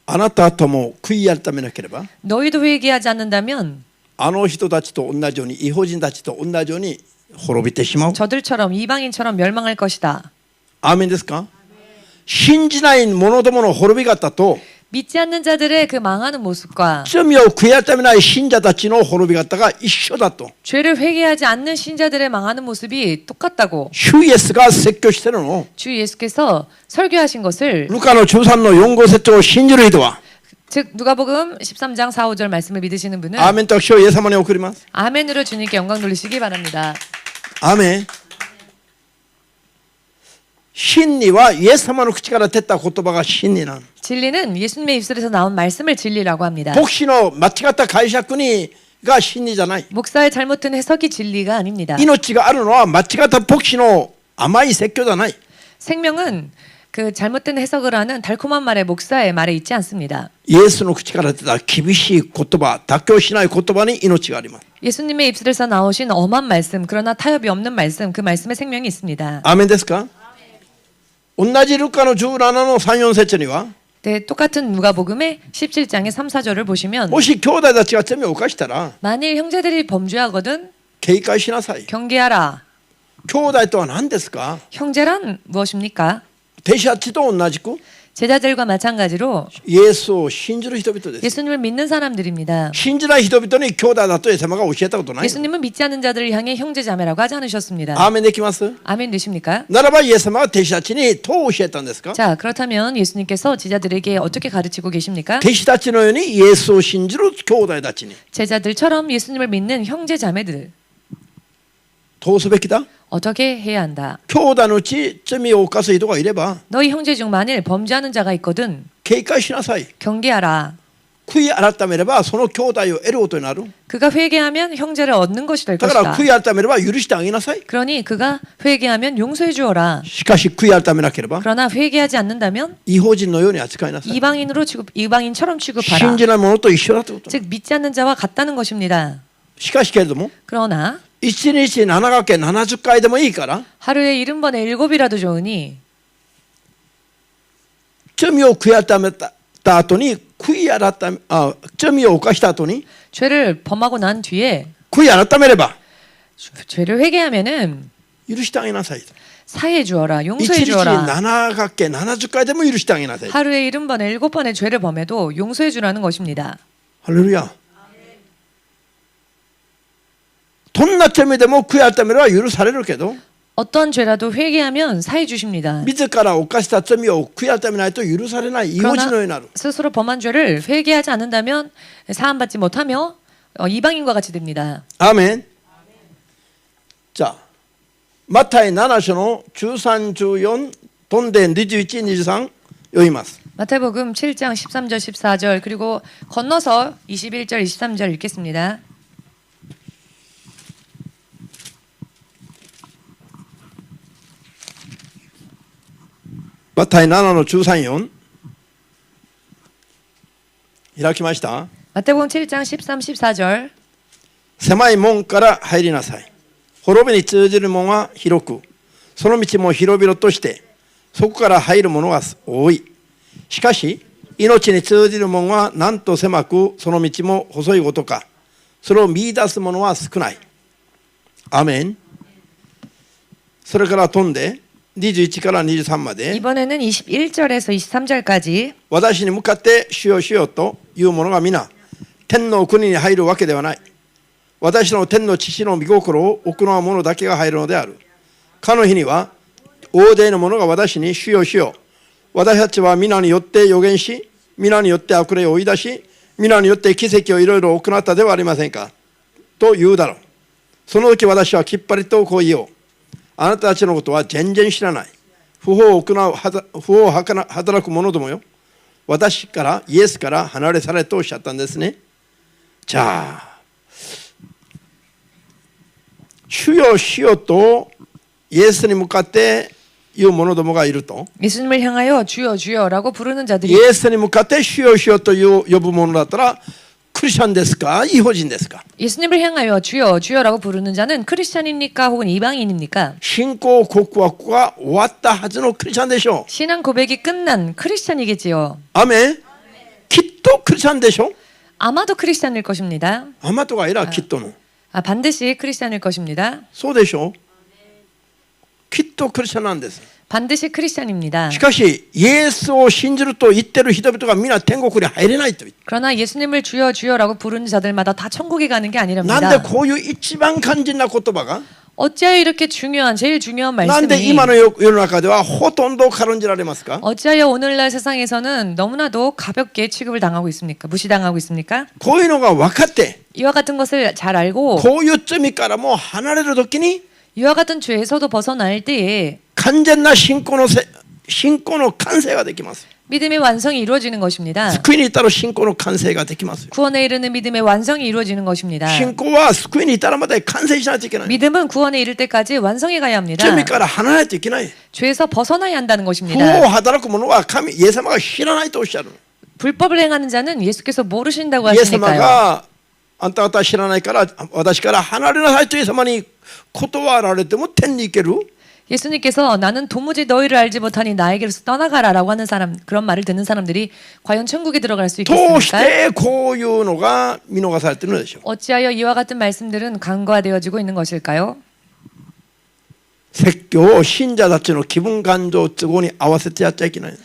あなたとも悔い改めなければ 너희도 회개하지 않는다면 あの人たちと同じように異邦人たちと同じように滅びてしまう。 저들처럼 이방인처럼 멸망할 것이다. アーメンですか。信じない者どもの滅び方と 믿지 않는 자들의 그 망하는 모습과 罪を悔い改めない信者たちの滅び方が一緒だと 죄를 회개하지 않는 신자들의 망하는 모습이 똑같다고 主イエスが説教してるのを 주 예수께서 설교하신 것을 ルカの13の4、5節を信じる人は 즉 누가복음 13장 4, 5절 말씀을 믿으시는 분은 アーメンと私をイエス様に送ります。 아멘으로 주님께 영광 돌리시기 바랍니다. アーメン。真理はイエス様の口から出た言葉が真理なの。 진리는 예수님의 입술에서 나온 말씀을 진리라고 합니다. 牧師の間違った解釈が真理じゃない。 목사의 잘못된 해석이 진리가 아닙니다. 命があるのは間違った牧師の甘い説教じゃない。 생명은 그 잘못된 해석을 하는 달콤한 말의 목사의 말에 있지 않습니다. イエスの口から出た厳しい言葉、妥協しない言葉に命があります。 예수님의 입술에서 나오신 엄한 말씀, 그러나 타협이 없는 말씀, 그 말씀에 생명이 있습니다. アーメンですか。同じルカの17の3、4節には 네, 똑같은 누가복음의 17장의 3, 4절을 보시면 もし兄弟たちが罪を犯したら 만일 형제들이 범죄하거든 警戒しなさい。 경계하라. 兄弟とは何ですか。 형제란 무엇입니까? 弟子たちと同じく 제자들과 마찬가지로 イエスを信じる人々です。 예수님을 믿는 사람들입니다. 信じない人々に兄弟だとイエス様が教えたことない。 예수님은 믿지 않는 자들을 향해 형제자매라고 하지 않으셨습니다. アーメンできます。 아멘 되십니까? ならばイエス様は弟子たちにどう教えたんですか。 자, 그렇다면 예수님께서 제자들에게 어떻게 가르치고 계십니까? 弟子たちのようにイエスを信じる兄弟たちに 제자들처럼 예수님을 믿는 형제자매들 どうすべきだ。 어떻게 해야 한다? 兄弟のうち罪を犯す人がいれば 너희 형제 중 만일 범죄하는 자가 있거든 警戒しなさい。 경계하라. 悔い改めればその兄弟を得ることになる。 그가 회개하면 형제를 얻는 것이 될 だから 것이다. 悔い改めれば許してあげなさい。 그러니 그가 회개하면 용서해 주어라. しかし悔い改めなければ 그러나 회개하지 않는다면 異邦人のように扱いなさい。 이방인처럼 취급하라. 信じない者と一緒だということ。 즉 믿지 않는 자와 같다는 것입니다. しかしけれども 그러나 1日7掛け70回でもいいから 하루에 70번에 7이라도 좋으니 罪を悔い改めた後に罪を犯した後に 죄를 범하고 난 뒤에 悔い改めれば 죄를 회개하면은 許してあげなさい。 사해 주어라. 1 용서해 日 주어라. 7掛け70回でも許してあげなさい。 하루에 70번에 7번의 죄를 범해도 용서해 주라는 것입니다. ハレルヤ。どんな罪でも悔い改めれば許されるけど 어떤 죄라도 회개하면 사해 주십니다. 自ら犯した罪を悔い改めないと許されない異邦人のようになる。 스스로 범한 죄를 회개하지 않는다면 사함받지 못하며 이방인과 같이 됩니다. アーメン。じゃあマタイ7章の13、14飛んで21、23読みます。 마태복음 7장 13절 14절 그리고 건너서 21절 23절 읽겠습니다. マタイ7の13、4開きました。 마태복음 7장 13, 14절 狭い門から入りなさい。滅びに通じる門は広く、その道も広々として、そこから入る者が多い。しかし、命に通じる門はなんと狭く、その道も細いことか、それを見出す者は少ない。アメン。それから飛んで21から23まで 이번에는 21절에서 23절까지 私に向かって主よ主よという者が皆天の国に入るわけではない。私の天の父の御心を行う者だけが入るのである。かの日には大勢の者が私に主よ主よ、私たちは皆によって預言し、皆によって悪霊を追い出し、皆によって奇跡をいろいろ行ったではありませんかと言うだろう。その時私はきっぱりとこう言おう。あなたたちのことは全然知らない。不法を働く者どもよ。私からイエスから離れ去れとおっしゃったんですね。じゃあ、主よ主よとイエスに向かって言う者どもがいると、 예수님을 향하여 주여 주여라고 부르는 イ 자들이 エスに向かって主よ主よと呼ぶ者だったらクリスチャンですか、異邦人ですか。 예수님을 향하여 주여 주여라고 부르는 자는 크리스찬입니까 혹은 이방인입니까? 信仰告白が終わったはずのクリスチャンでしょう。 신앙 고백이 끝난 크리스찬이겠지요. アメン。きっとクリスチャンでしょ。 아마도 크리스찬일 것입니다. アマとかいらきっとの。 반드시 크리스찬일 것입니다. そうでしょ。きっとクリスチャンなんです。 반드시 크리스찬입니다. しかしイエスを信じると言ってる人々が皆天国に入れないと言って。 그러나 예수님을 주여 주여라고 부르는 자들마다 다 천국에 가는 게 なんで 아니랍니다. こういう一番肝心な言葉が 어찌하여 이렇게 중요한 제일 중요한 なんで 말씀이 今の世の中ではほとんど軽んじられますか。 어찌하여 오늘날 세상에서는 너무나도 가볍게 취급을 당하고 있습니까? 무시당하고 있습니까? こういうのが分かって 이와 같은 것을 잘 알고 こういう罪からもう離れるときに 이와 같은 죄에서도 벗어날 때에 完全な信仰の完成ができます。 믿음의 완성이 이루어지는 것입니다. 救いに至る信仰の完成ができます。 구원에 이르는 믿음의 완성이 이루어지는 것입니다. 信仰は救いに至るまで完成しないといけない。 믿음은 구원에 이를 때까지 완성해 가야 합니다. 罪から離れないといけない。 죄에서 벗어나야 한다는 不 것입니다. 法を働く者は神イエス様が知らないとおっしゃる。 불법을 행하는 자는 예수께서 모르신다고 イエス様 하시니까요. があんた方は知らないから私から離れなさいとイエス様に断られても天に行ける。 예수님께서 나는 도무지 너희를 알지 못하니 나에게로서 떠나가라라고 하는 사람, 그런 말을 듣는 사람들이 과연 천국에 들어갈 수 どうし 있겠습니까? てこういうのが見逃されているのでしょう。 어찌하여 이와 같은 말씀들은 간과되어지고 있는 것일까요? 説教を信者たちの気分感情都合に合わせてやっちゃいけない。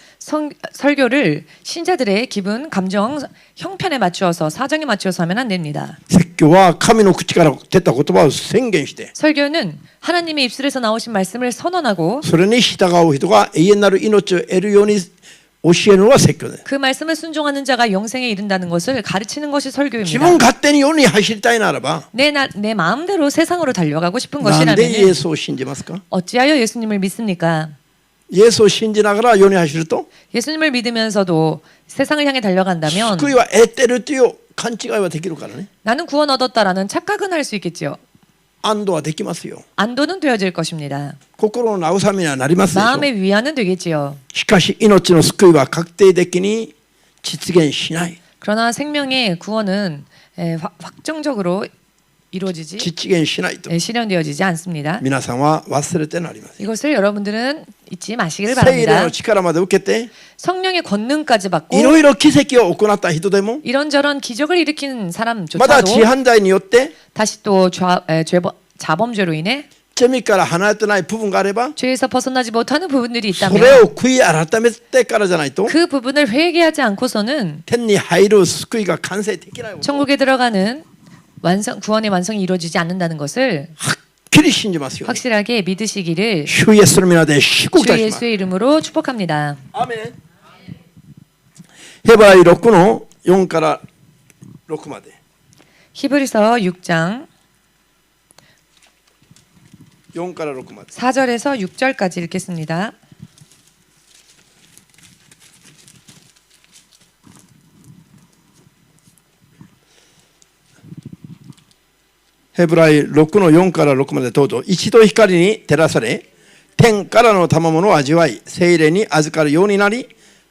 설교를 신자들의 기분, 감정, 형편에 맞추어서 사정에 맞추어서 하면 안 됩니다. 説教は神の口から出た言葉を宣言して 설교는 하나님의 입술에서 나오신 말씀을 선언하고 それに従う人が永遠なる命を得るように教えるのが説教です。 그 말씀을 순종하는 자가 영생에 이른다는 것을 가르치는 것이 自 설교입니다. 分勝手に世に走りたいならば 내 마음대로 세상으로 달려가고 싶은 なんでイエ 것이라면 スを信じますか。 어찌하여 예수님을 믿습니까? イエスを信じながら世に走ると 예수님을 믿으면서도 세상을 향해 달려간다면 救いは得てるという勘違いはできるからね。 나는 구원 얻었다라는 착각은 할 수 있겠지요. 安堵はできますよ。 안도는 되어질 것입니다. 心の慰めにはなりますでしょう。 마음의 위안은 되겠지요. しかし命の救いは確定的に実現しない。 그러나 생명의 구원은 확정적으로 이루어지지 実現しないと 실현되어지지 않습니다. 皆さんは忘れてなりません。 이것을 여러분들은 잊지 마시기를 聖霊 바랍니다. の力まで受けて 성령의 권능까지 받고 いろいろ奇跡を行った人でも 이런저런 기적을 일으키는 まだ 사람조차도 自犯罪によって 다시 또 자범죄로 인해 罪から離れてない部分があれば 죄에서 벗어나지 못하는 부분들이 それ 있다면 を悔い改めてからじゃないと 그 부분을 회개하지 않고서는 天に入る救いが完成できない。 천국에 들어가는 구원의 완성이 이루어지지 않는다는 것을 はっきり信じますよ。 확실하게 믿으시기를 主イエスの皆で祝福い 주 たします。 예수의 이름으로 축복합니다. アメン。ヘブライ6の4から6まで。 히브리서 6장 4から6まで。 4절에서 6절까지 읽겠습니다.ヘブライ6の4から6までどうぞ。一度光に照らされ、天からの賜物を味わい、聖霊に預かるようになり、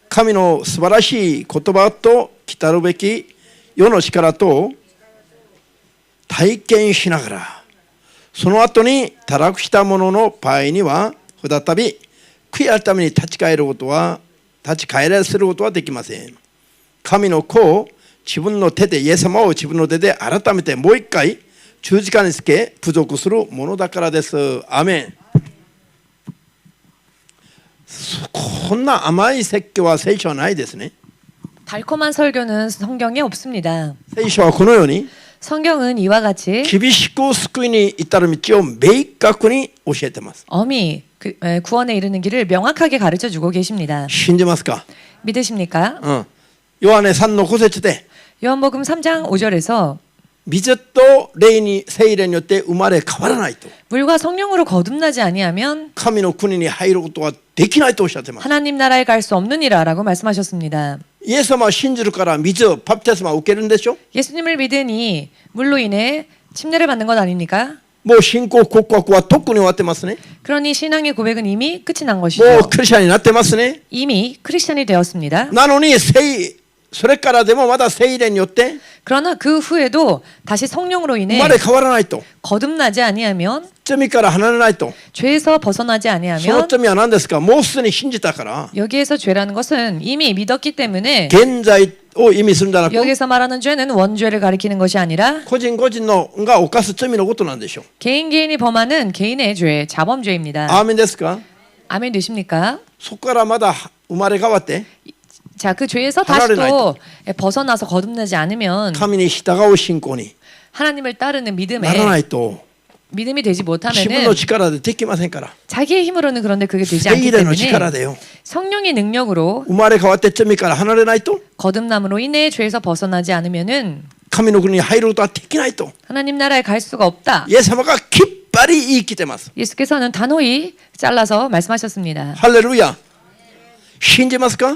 神の素晴らしい言葉と来たるべき世の力とを体験しながら、その後に堕落した者の場合には、再び悔い改めに立ち返らせることはできません。神の子を自分の手で、イエス様を自分の手で改めてもう一回十字架につけ侮辱するものだからです。アメン。こんな甘い説教は聖書はないですね。 달콤한 설교는 성경에 없습니다. 聖書はこのように 성경은 이와 같이 厳しく救いに至る道を明確に教えています。 엄히 구원에 이르는 길을 명확하게 가르쳐 주고 계십니다. 信じますか？ 믿으십니까? ヨハネ3の5節で 요한복음 3장 5절에서 水と霊に聖霊によって生まれ変わらないと 물과 성령으로 거듭나지 아니하면 神の国に入ることはできないとおっしゃっています。 하나님 나라에 갈 수 없느니라라고 말씀하셨습니다. イエス様を信じるから水バプテスマを受けるんでしょ。 예수님을 믿으니 물로 인해 침례를 받는 것 아닙니까? もう信仰告白はとっくに終わってますね。 그러니 신앙의 고백은 이미 끝이 난 もう 것이죠. クリスチャンになってますね。 이미 크리스천이 되었습니다. なのにそれからでもまだ聖霊によって 그러나 그 후에도 다시 성령으로 生 인해 まれ変わらないと 거듭나지 아니하면 罪から離れないと 죄에서 벗어나지 その 아니하면 罪は何ですか？もうすでに信じたから 여기에서 죄라는 것은 이미 믿었기 때문에 現在を意味するんじゃなく 여기서 말하는 죄는 원죄를 가리키는 것이 아니라 個人個人のが犯す罪のことなんでしょう。 개인이 범하는 개인의 죄, 자범죄입니다. アーメンですか？ 아멘 되십니까? そこからまだ生まれ変わって 자, 그 죄에서 다시 또 벗어나서 거듭나지 않으면 神に従う信仰に 하나님을 따르는 믿음에 ならないと 믿음이 되지 自分 못하면은 の力でできませんから 자기의 힘으로는 그런데 그게 되지 않기 聖霊の 때문에 力でよ 성령의 능력으로 生まれ変わって罪から離れないと 거듭남으로 인해 죄에서 벗어나지 않으면은 神の国に入ることはできないと 하나님 나라에 갈 수가 없다. イエス様がきっぱり言い切ってます。 예수께서는 단호히 잘라서 말씀하셨습니다. ハレルヤ。信じますか？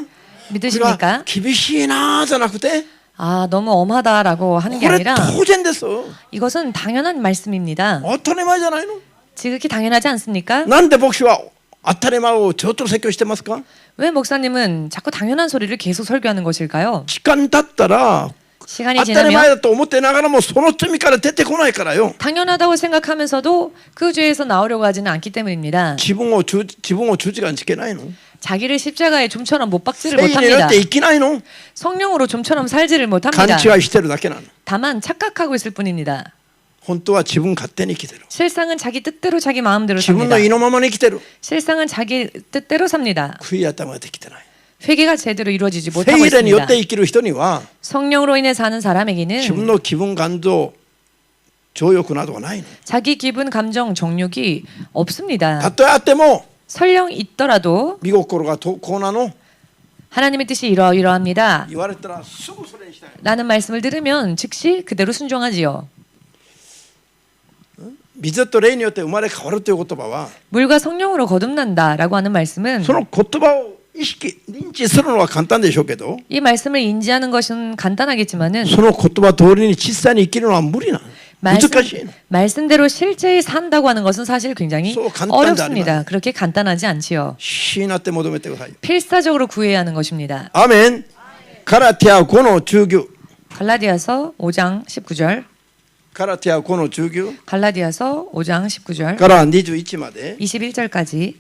믿으십니까? 厳しいなじゃなくて 아, 너무 엄하다라고 하는 게 これ 아니라 当然です。 이것은 당연한 말씀입니다. 当たり前じゃないの？ 지극히 당연하지 않습니까? なんで牧師は当たり前をちょっと説教してますか？ 왜 목사님은 자꾸 당연한 소리를 계속 설교하는 것일까요? 時間経ったら 시간이 当たり前 지나면 だと思ってながらもその罪から出てこないからよ。 당연하다고 생각하면서도 그 죄에서 나오려고 하지는 않기 때문입니다. 自分を十字架につけないの？ 자기를 십자가에 좀처럼 못 박지를 聖霊によっ 못합니다. て生きないの？ 성령으로 좀처럼 살지를 勘 못합니다. 違いしてるだけなの。 다만 착각하고 있을 뿐입니다. 本当は自分勝手に生きてる。 실상은 자기 뜻대로 자기 마음대로 自分 삽니다. の意のままに生きてる。 실상은 자기 뜻대로 삽니다. 悔い改めができてない。 회개가 제대로 이루어지지 못하고 聖霊によっ 있습니다. て生きる人には 성령으로 인해 사는 自分 사람에게는 の気分感情情欲などはないの。 자기 기분, 감정, 정욕이 た 없습니다. とえあっても 설령 있더라도 見心がこうなの 하나님의 뜻이 이러이러합니다. 言われたらすぐそれにしたい。 라는 말씀을 들으면 즉시 그대로 순종하지요. 水と霊によって生まれ変わるという言葉は 물과 성령으로 거듭난다라고 하는 말씀은 その言葉を意識認知するのは簡単でしょうけど 이 말씀을 인지하는 것은 간단하겠지만은 その言葉通りに実際に生きるのは無理なの。難しいの。 말씀대로 실제히 산다고 하는 것은 사실 굉장히 소 간단하지 어렵습니다. 그렇게 간단하지 않지요. 死になって求めてください。 필사적으로 구해야 하는 것입니다. アーメン。ガラティア5の19。 갈라디아서 5장 19절. ガラティア5の19 갈라디아서 5장 19절 から21まで 21절까지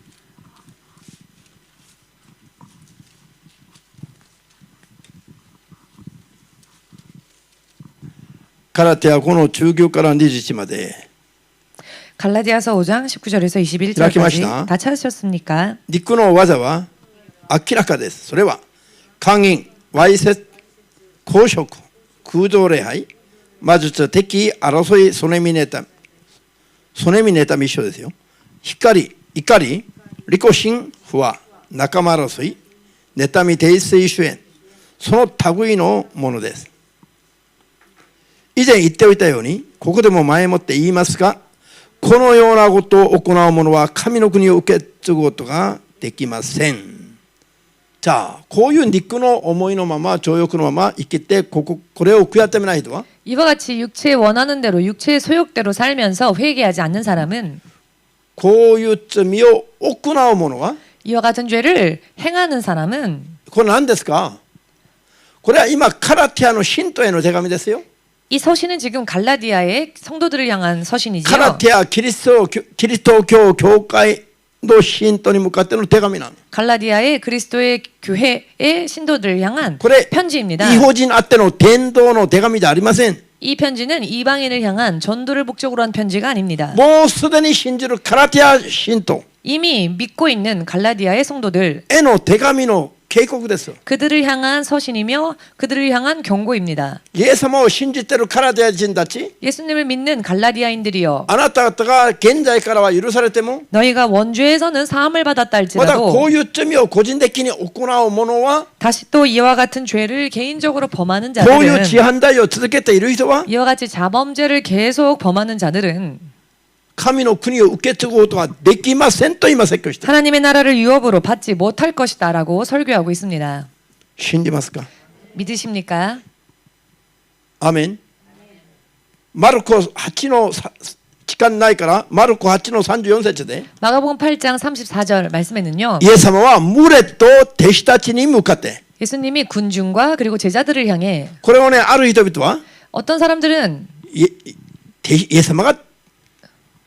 ガラティア5の19から21まで 갈라디아서 5장 19절에서 21절까지 다 찾으셨습니까? 肉の技は明らかです。それは姦淫、わいせつ、公職、空洞礼拝、魔術、敵、争い、そねみ妬み一緒ですよ。怒り、利己心、不和、仲間争い、妬み、低水主演、その類のものです。以前言っておいたように、ここでも前もって言いますが、このようなことを行う者は神の国を受け継ぐことができません。じゃあこういう肉の思いのまま情欲のまま生きてこれを悔やってみない人は 이와 같이 육체의 원하는 대로 육체의 소욕대로 살면서 회개하지 않는 사람은 こういう罪を行う者は 이와 같은 죄를 행하는 사람은 これ何ですか？これは今ガラティアの信徒への手紙ですよ。 이 서신은 지금 갈라디아의 성도들을 향한 서신이지요. ガラティアキリスト教教会の信徒に向かっての手紙なの。 갈라디아의 그리스도의 교회의 신도들을 향한 これ 편지입니다. 異邦人あっての伝道の手紙じゃありません。이 편지는 이방인을 향한 전도를 목적으로 한 편지가 아닙니다. もうすでに信じるガラティア信徒 이미 믿고 있는 갈라디아의 성도들 への手紙の警告です。 그들을 향한 서신이며 그들을 향한 경고입니다. イエス様を信じているガラティア人たち、 예수님을 믿는 갈라디아인들이여 あなた方が現在からは許されても 너희가 원죄에서는 사함을 받았다 まだこ 할지라도 ういう罪を個人的に行う者は 다시 또 이와 같은 죄를 개인적으로 범하는 こういう 자들은 治犯罪を続けている人は 이와 같이 자범죄를 계속 범하는 자들은 神の国を受け継ぐことができませんと今説教している。 하나님의 나라를 유업으로 받지 못할 것이다 라고 설교하고 있습니다. 信じますか？ 믿으십니까? アメン。マルコ8の時間ないからマルコ8の34節で 마가복음 8장 34절 말씀에는요. イエス様は群れと弟子たちに向かって 예수님이 군중과 그리고 제자들을 향해 これをねある人々は 어떤 사람들은 イエス様が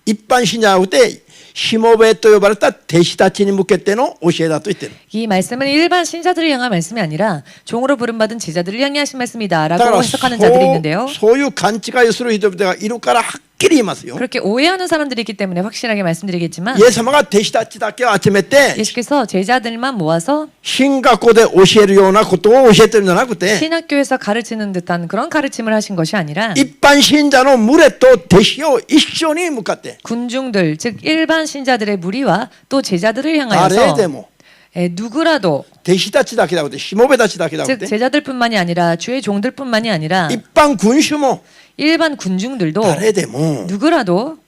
一般信者じゃなくてしもべと呼ばれた弟子たちに向けての教えだと言っている。 이 말씀은 일반 신자들을 향한 말씀이 아니라 종으로 부름받은 제자들을 향해 하신 말씀이다 だか 라고 ら 해석하는 자들이 있는데요. そういう勘違いをする人々がいるからはっきり言いますよ。 그렇게 오해하는 사람들이 있기 때문에 확실하게 말씀드리겠지만 イエス様が弟子たちだけを集めて 예수께서 제자들만 모아서 神学校で教えるようなことを教えてるんじゃなくて 신학교에서 가르치는 듯한 그런 가르침을 하신 것이 아니라 一般信者の群れと弟子を一緒に向かって 군중들 즉 일반 신자들의 무리와 또 제자들을 誰 향하여서 でも 누구라도 弟子たちだけじゃなくてしもべたちだけじゃな 즉 くて 제자들뿐만이 아니라 주의 종들뿐만이 아니라 一般君主も 일반 군중들도 誰でも 누구라도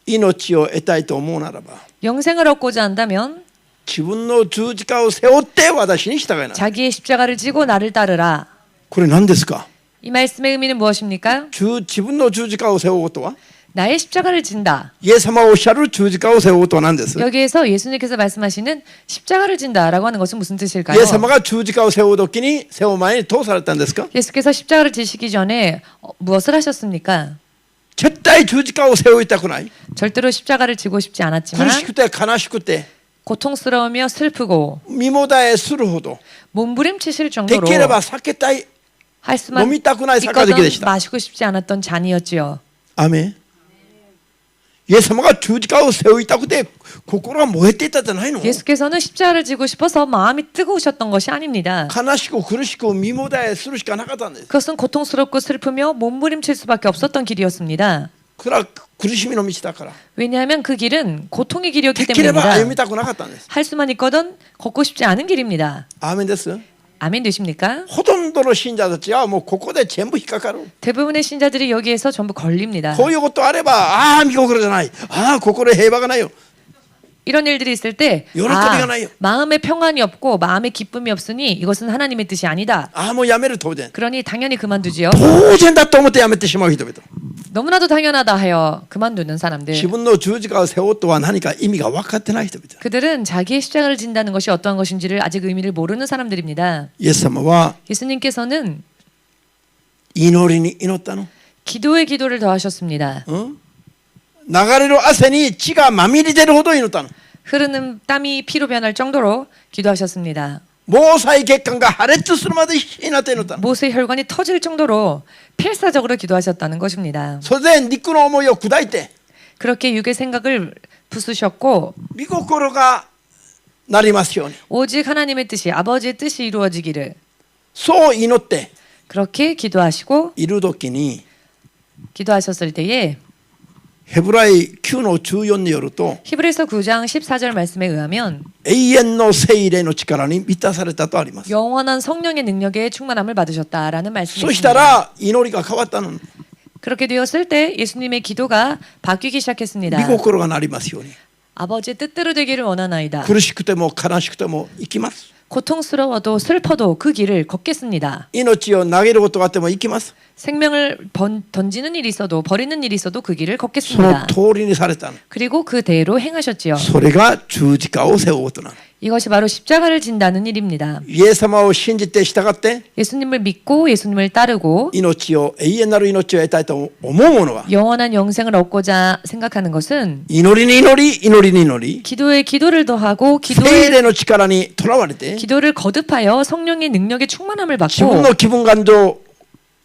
命を得たいと思うならば 영생을 얻고자 한다면 自分の十字架を背負って私に従いな。 자기의 십자가를 지고 나를 따르라. これ何ですか？ 이 말씀의 의미는 무엇입니까? 自分の十字架を背負うことは 나의 십자가를 진다. イエス様がおっしゃる十字架を背負うことは何です？ 여기에서 예수님께서 말씀하시는 십자가를 진다라고 하는 것은 무슨 뜻일까요? イエス様が十字架を背負う時に背負う前にどうされたんですか？ 예수께서 십자가를 지시기 전에 무엇을 하셨습니까? 絶対十字架を背負いたくない。 절대로 십자가를 지고 싶지 苦 않았지만 しくて悲しくて 고통스러우며 슬프고 身もだえするほど 몸부림치실 で 정도로 きれば避けたい 할 수만 飲みたくない杯で 있거든 した。 마시고 싶지 않았던 잔이었지요. アメン。イエス様が十字架を背負いたくて心が燃えていたじゃないの？ 예수께서는 십자가를 지고 싶어서 마음이 뜨거우셨던 것이 아닙니다. 悲しく苦しく身もだえするしかなかったんです。 그것은 고통스럽고 슬프며 몸부림칠 수밖에 없었던 길이었습니다. これは苦しみの道だから 왜냐하면 그 길은 고통의 길이었기 できれば歩み 때문입니다. たくなかったんです。 할 수만 있거든 걷고 싶지 않은 길입니다. アーメンです。 아멘 되십니까? ほとんどの信者たちはもうここで全部引っかかる。 대부분의 신자들이 여기에서 전부 걸립니다. こういうことあればああ見心じゃない、ああ心平和がないよ。 이런 일들이 있을 때 요런 나요. 마음에 평안이 없고 마음에 기쁨이 없으니 이것은 하나님의 뜻이 아니다. ああもうやめる当然。 그러니 당연히 그만두지요. 当然だと思ってやめてしまう人々。 너무나도 당연하다 하여 그만두는 사람들. 自分の十字架を背負うとは何か意味が分かってない人々。 그들은 자기의 십자가를 진다는 것이 어떠한 것인지를 아직 의미를 모르는 사람들입니다. イエス様は 예수님께서는 祈りに祈ったの。 기도에 기도를 더하셨습니다. 流れる汗に血がまみれてるほど祈ったの。 흐르는 땀이 피로 변할 정도로 기도하셨습니다. 毛細血管が破裂するまで必死になって祈ったの。 모세 혈관이 터질 정도로 필사적으로 기도하셨다는 것입니다. それで肉の思いを砕いて 그렇게 육의 생각을 부수셨고 御心がなりますように。 오직 하나님의 뜻이 아버지의 뜻이 이루어지기를 そう祈って 그렇게 기도하시고 いる時に 기도하셨을 때에 ヘブライ9の14によると 히브리서 9장 14절 말씀에 의하면 永遠の聖霊の力に満たされたとあります。 영원한 성령의 능력에 충만함을 받으셨다라는 そした 말씀입니다. ら祈りが変わったの。 그렇게 되었을 때 예수님의 기도가 바뀌기 시작했습니다. 御心がなりますように。 아버지의 뜻대로 되기를 원하나이다. 苦しくても悲しくても行きます。 고통스러워도 슬퍼도 그 길을 걷겠습니다. 命を投げることがあっても行きます。 생명을 던지는 일이 있어도 버리는 일이 있어도 그 길을 その 걷겠습니다. 通りにされたの。 그리고 그 대로 행하셨지요. それが十字架を背負うことなの。 이것이 바로 십자가를 진다는 일입니다. イエス様を信じて従って 예수님을 믿고 예수님을 따르고 命を永遠なる命を得たいと思う者は 영원한 영생을 얻고자 생각하는 것은 祈りに祈り祈りに祈り 기도에 기도를 더하고 聖霊の力にとらわれて 기도를 거듭하여 성령의 능력의 충만함을 自分 받고 の気分感情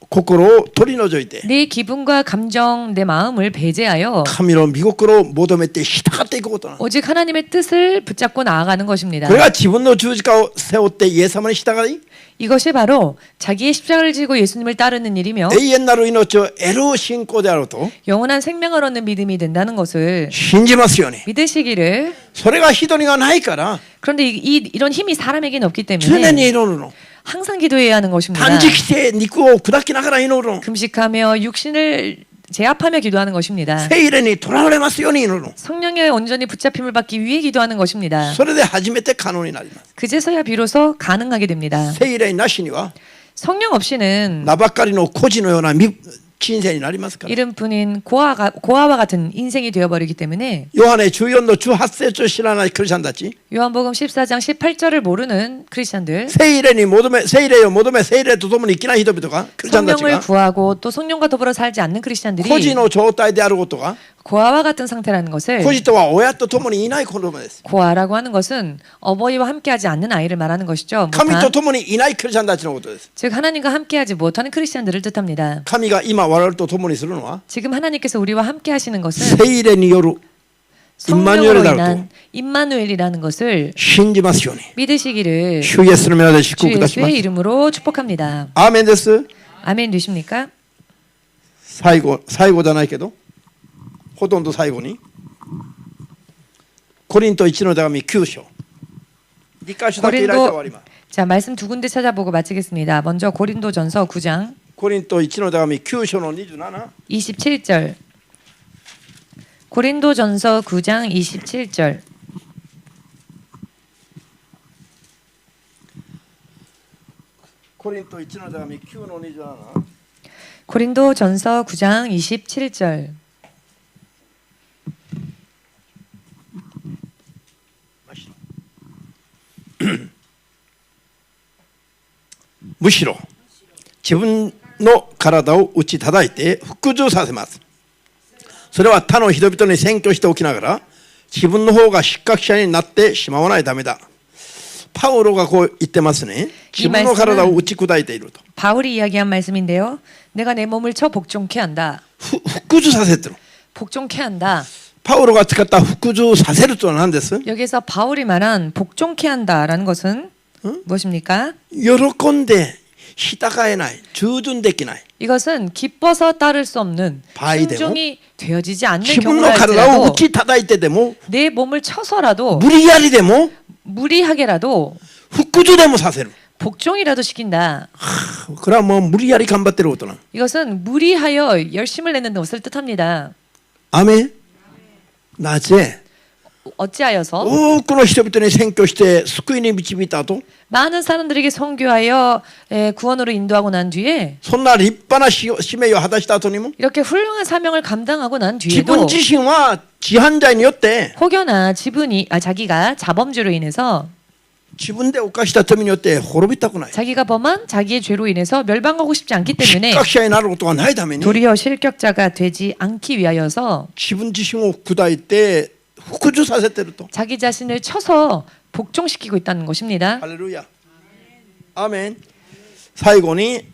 心を取り除いて 내 기분과 감정, 내 마음을 배제하여 神の御心を求めて従っていくことなの。 오직 하나님의 뜻을 붙잡고 나아가는 것입니다. これが自分の十字架を背負ってイエス様に従い 이것이 바로 자기의 십자가를 지고 예수님을 따르는 일이며 永遠なる命を得る信仰であると 영원한 생명을 얻는 믿음이 된다는 것을 信じますよね。 믿으시기를. それが人にはないから 그런데 이런 힘이 사람에게는 없기 常 때문에 に祈るの。 항상 기도해야 하는 것입니다. 断食して肉を砕きながら祈るの。 금식하며 육신을 제압하며 기도하는 것입니다. 聖霊にとらわれますように祈るの。 성령의 온전히 붙잡힘을 받기 위해 기도하는 것입니다. それで初めて可能になります。 그제서야 비로소 가능하게 됩니다. 聖霊なしには 성령 없이는 名ばかりの孤児のような人生になりますから。 이름뿐인 고아와 같은 인생이 되어버리기 때문에 ヨハネ14の18節を知らないクリスチャンたち 요한복음 14장 18절을 모르는 크리스찬들 聖霊を求め聖霊と共に生きない人々がクリスチャンたち 성령을 が 구하고 또 성령과 더불어 살지 않는 孤児 크리스찬들이 の状態であることが 고아와 같은 상태라는 것을 孤児とは親と共にいない子供です。 고아라고 하는 것은 어버이와 함께하지 않는 아이를 말하는 것이죠. 神と 못한, 共にいないクリスチャンたちのことです。 즉 하나님과 함께하지 못하는 크리스찬들을 뜻합니다. 神が今我々と共にするのは 지금 하나님께서 우리와 함께하시는 것은 聖霊による 성령으로 인한 임마누엘이라는 것을 信じますように 믿으시기를 主イエスの皆で 주 祝福いたします。 예수의 이름으로 축복합니다. アーメンです。 아멘 되십니까? 最後じゃないけどほとんど最後にコリント1の手紙9章2箇所だけ開いて終わります。 자 말씀 두 군데 찾아보고 마치겠습니다. 먼저 고린도전서 9장 コリント1の手紙9章の27 27절 고린도전서 9장 27절コリント1の手紙9の27 고린도전서 9장 27절むしろ自分の体を打ち叩いて服従させます。それは他の人々に占拠しておきながら自分の方が失格者になってしまわないためだ。パウロがこう言ってますね。自分の体を打ち砕いていると。 바울이 이야기한 말씀인데요. 내가 내 몸을 쳐 복종케 한다. 服従させてる。 복종케 한다. パウロが使った服従させるとは何です？ 여기서 바울이 말한 복종케 한다라는 것은 무엇입니까? 喜んで従えない、従順できない。 이것은 기뻐서 따를 수 없는 바이 되고 순종이 되어지지 않는 自分の体を 경우라 打ち叩いてでも 내 몸을 쳐서라도 無理やりでも 무리하게라도 服従でもさせる。 복종이라도 시킨다. これはもう無理やり頑張ってることなの。 이것은 무리하여 열심을 내는 것을 뜻합니다. アメン。なぜ 어찌하여서 多くの人々に宣教して救いに導いた後 많은 사람들에게 선교하여 구원으로 인도하고 난 뒤에 そんな立派な使命を果たした後にも 이렇게 훌륭한 사명을 감당하고 난 自分 뒤에도 自身は自犯罪によって 혹여나 자기가 자범죄로 인해서 自分で犯した罪によって滅びたくない。 자기가 범한 자기의 죄로 인해서 멸망하고 싶지 않기 失 때문에 格者になることがないために 도리어 실격자가 되지 않기 위하여서 自分自身を砕いて服従させてると。 자기 자신을 쳐서 복종시키고 있다는 것입니다. ハレルヤ。アーメン。最後に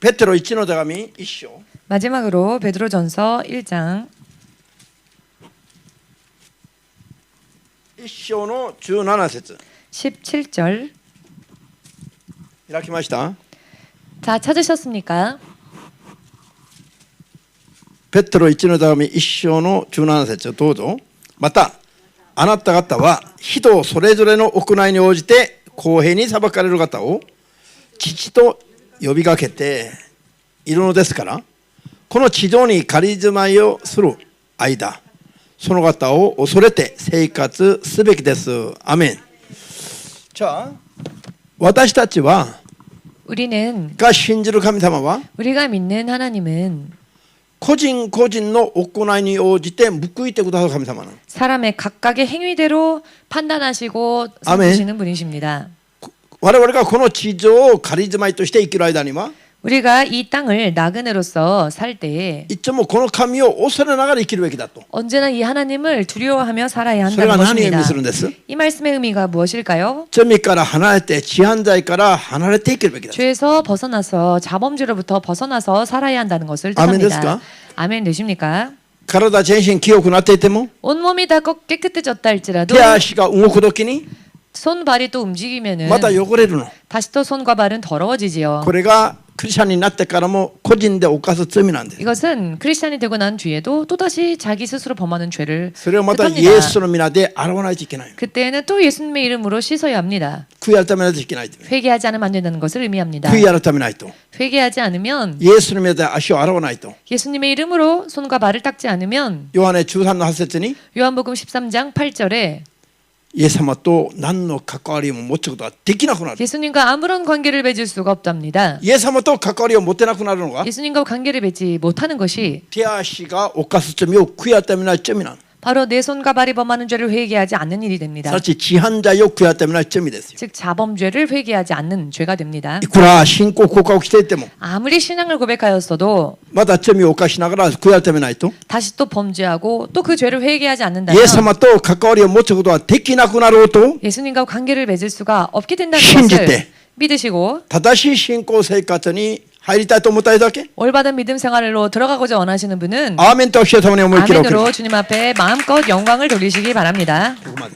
ペテロ1の手紙1章 마지막으로 베드로전서 1장 1章の17節 17절 開きました。 다 찾으셨습니까? ペテロ1の手紙1章の17節をどうぞ。またあなた方は人それぞれの行いに応じて公平に裁かれる方を父と呼びかけているのですから、この地上に仮住まいをする間その方を恐れて生活すべきです。アメン。じゃあ私たちは 우리는 が信じる神様は 우리가 믿는 하나님은 個人個人の行いに応じて報いてくださる神様なの。 사람의 각각의 행위대로 판단하시고 아멘. 섬기시는 분이십니다. 我々がこの地上を仮住まいとして生きる間には 우리가 이 땅을 나그네로서 살 때에 いつもこの神を恐れながら生きるべきだと。 언제나 이 하나님을 두려워하며 살아야 それ 한다는 が何を意味 것입니다. するんです？ 이 말씀의 의미가 무엇일까요? 罪から離れて、治安罪から離れて生きるべきだ。 죄에서 벗어나서 자범죄로부터 벗어나서 살아야 한다는 것을 아멘 뜻합니다. 됐을까? 아멘 되십니까? 体全身清くなっていても、 온몸이 다 깨끗해졌다 할지라도 手足が動くときに 손발이 또 움직이면은 また汚れるの。 다시 또 손과 발은 더러워지지요. これがクリスチャンになってからも個人で犯す罪なんです。 이것은 크리스찬이 되고 난 뒤에도 또다시 자기 스스로 범하는 죄를 それをまたイ 뜻합니다. エスの皆で洗わないといけない。 그때는 또 예수님의 이름으로 씻어야 합니다. 悔い改めないといけない。 회개하지 않으면 안 된다는 것을 의미합니다. 悔い改めないと。 회개하지 않으면 イエスの皆で足を洗わないと。 예수님의 이름으로 손과 발을 닦지 않으면 ヨハネ13の8節に 요한복음 13장 8절에 イエス様と何の関わりも持つことができなくなる。 예수님과 아무런 관계를 맺을 수가 없답니다. イエス様と関わりを持てなくなるのが 예수님과 관계를 맺지 못하는 것이 手足が犯す罪を悔い改めない罪なの。 바로 내 손과 발이 범하는 죄를 회개하지 않는 일이 됩니다. すなわち治安罪を悔い改めない罪ですよ。 즉 자범죄를 회개하지 않는 죄가 됩니다. いくら信仰告白していても 아무리 신앙을 고백하였어도 まだ罪を犯しながら悔い改めないと 다시 또 범죄하고 또 그 죄를 회개하지 イ 않는다면 エス様と関わりを持つことができなくなろうと 예수님과 관계를 맺을 수가 없게 된다는 신지때. 것을 믿으시고 正しい信仰生活に入りたいと思った人だけ 올바른 믿음 생활로 들어가고자 원하시는 분은 アーメンと主よ様に思い切り送る。 아멘으로 주님 앞에 마음껏 영광을 돌리시기 바랍니다. ここまで。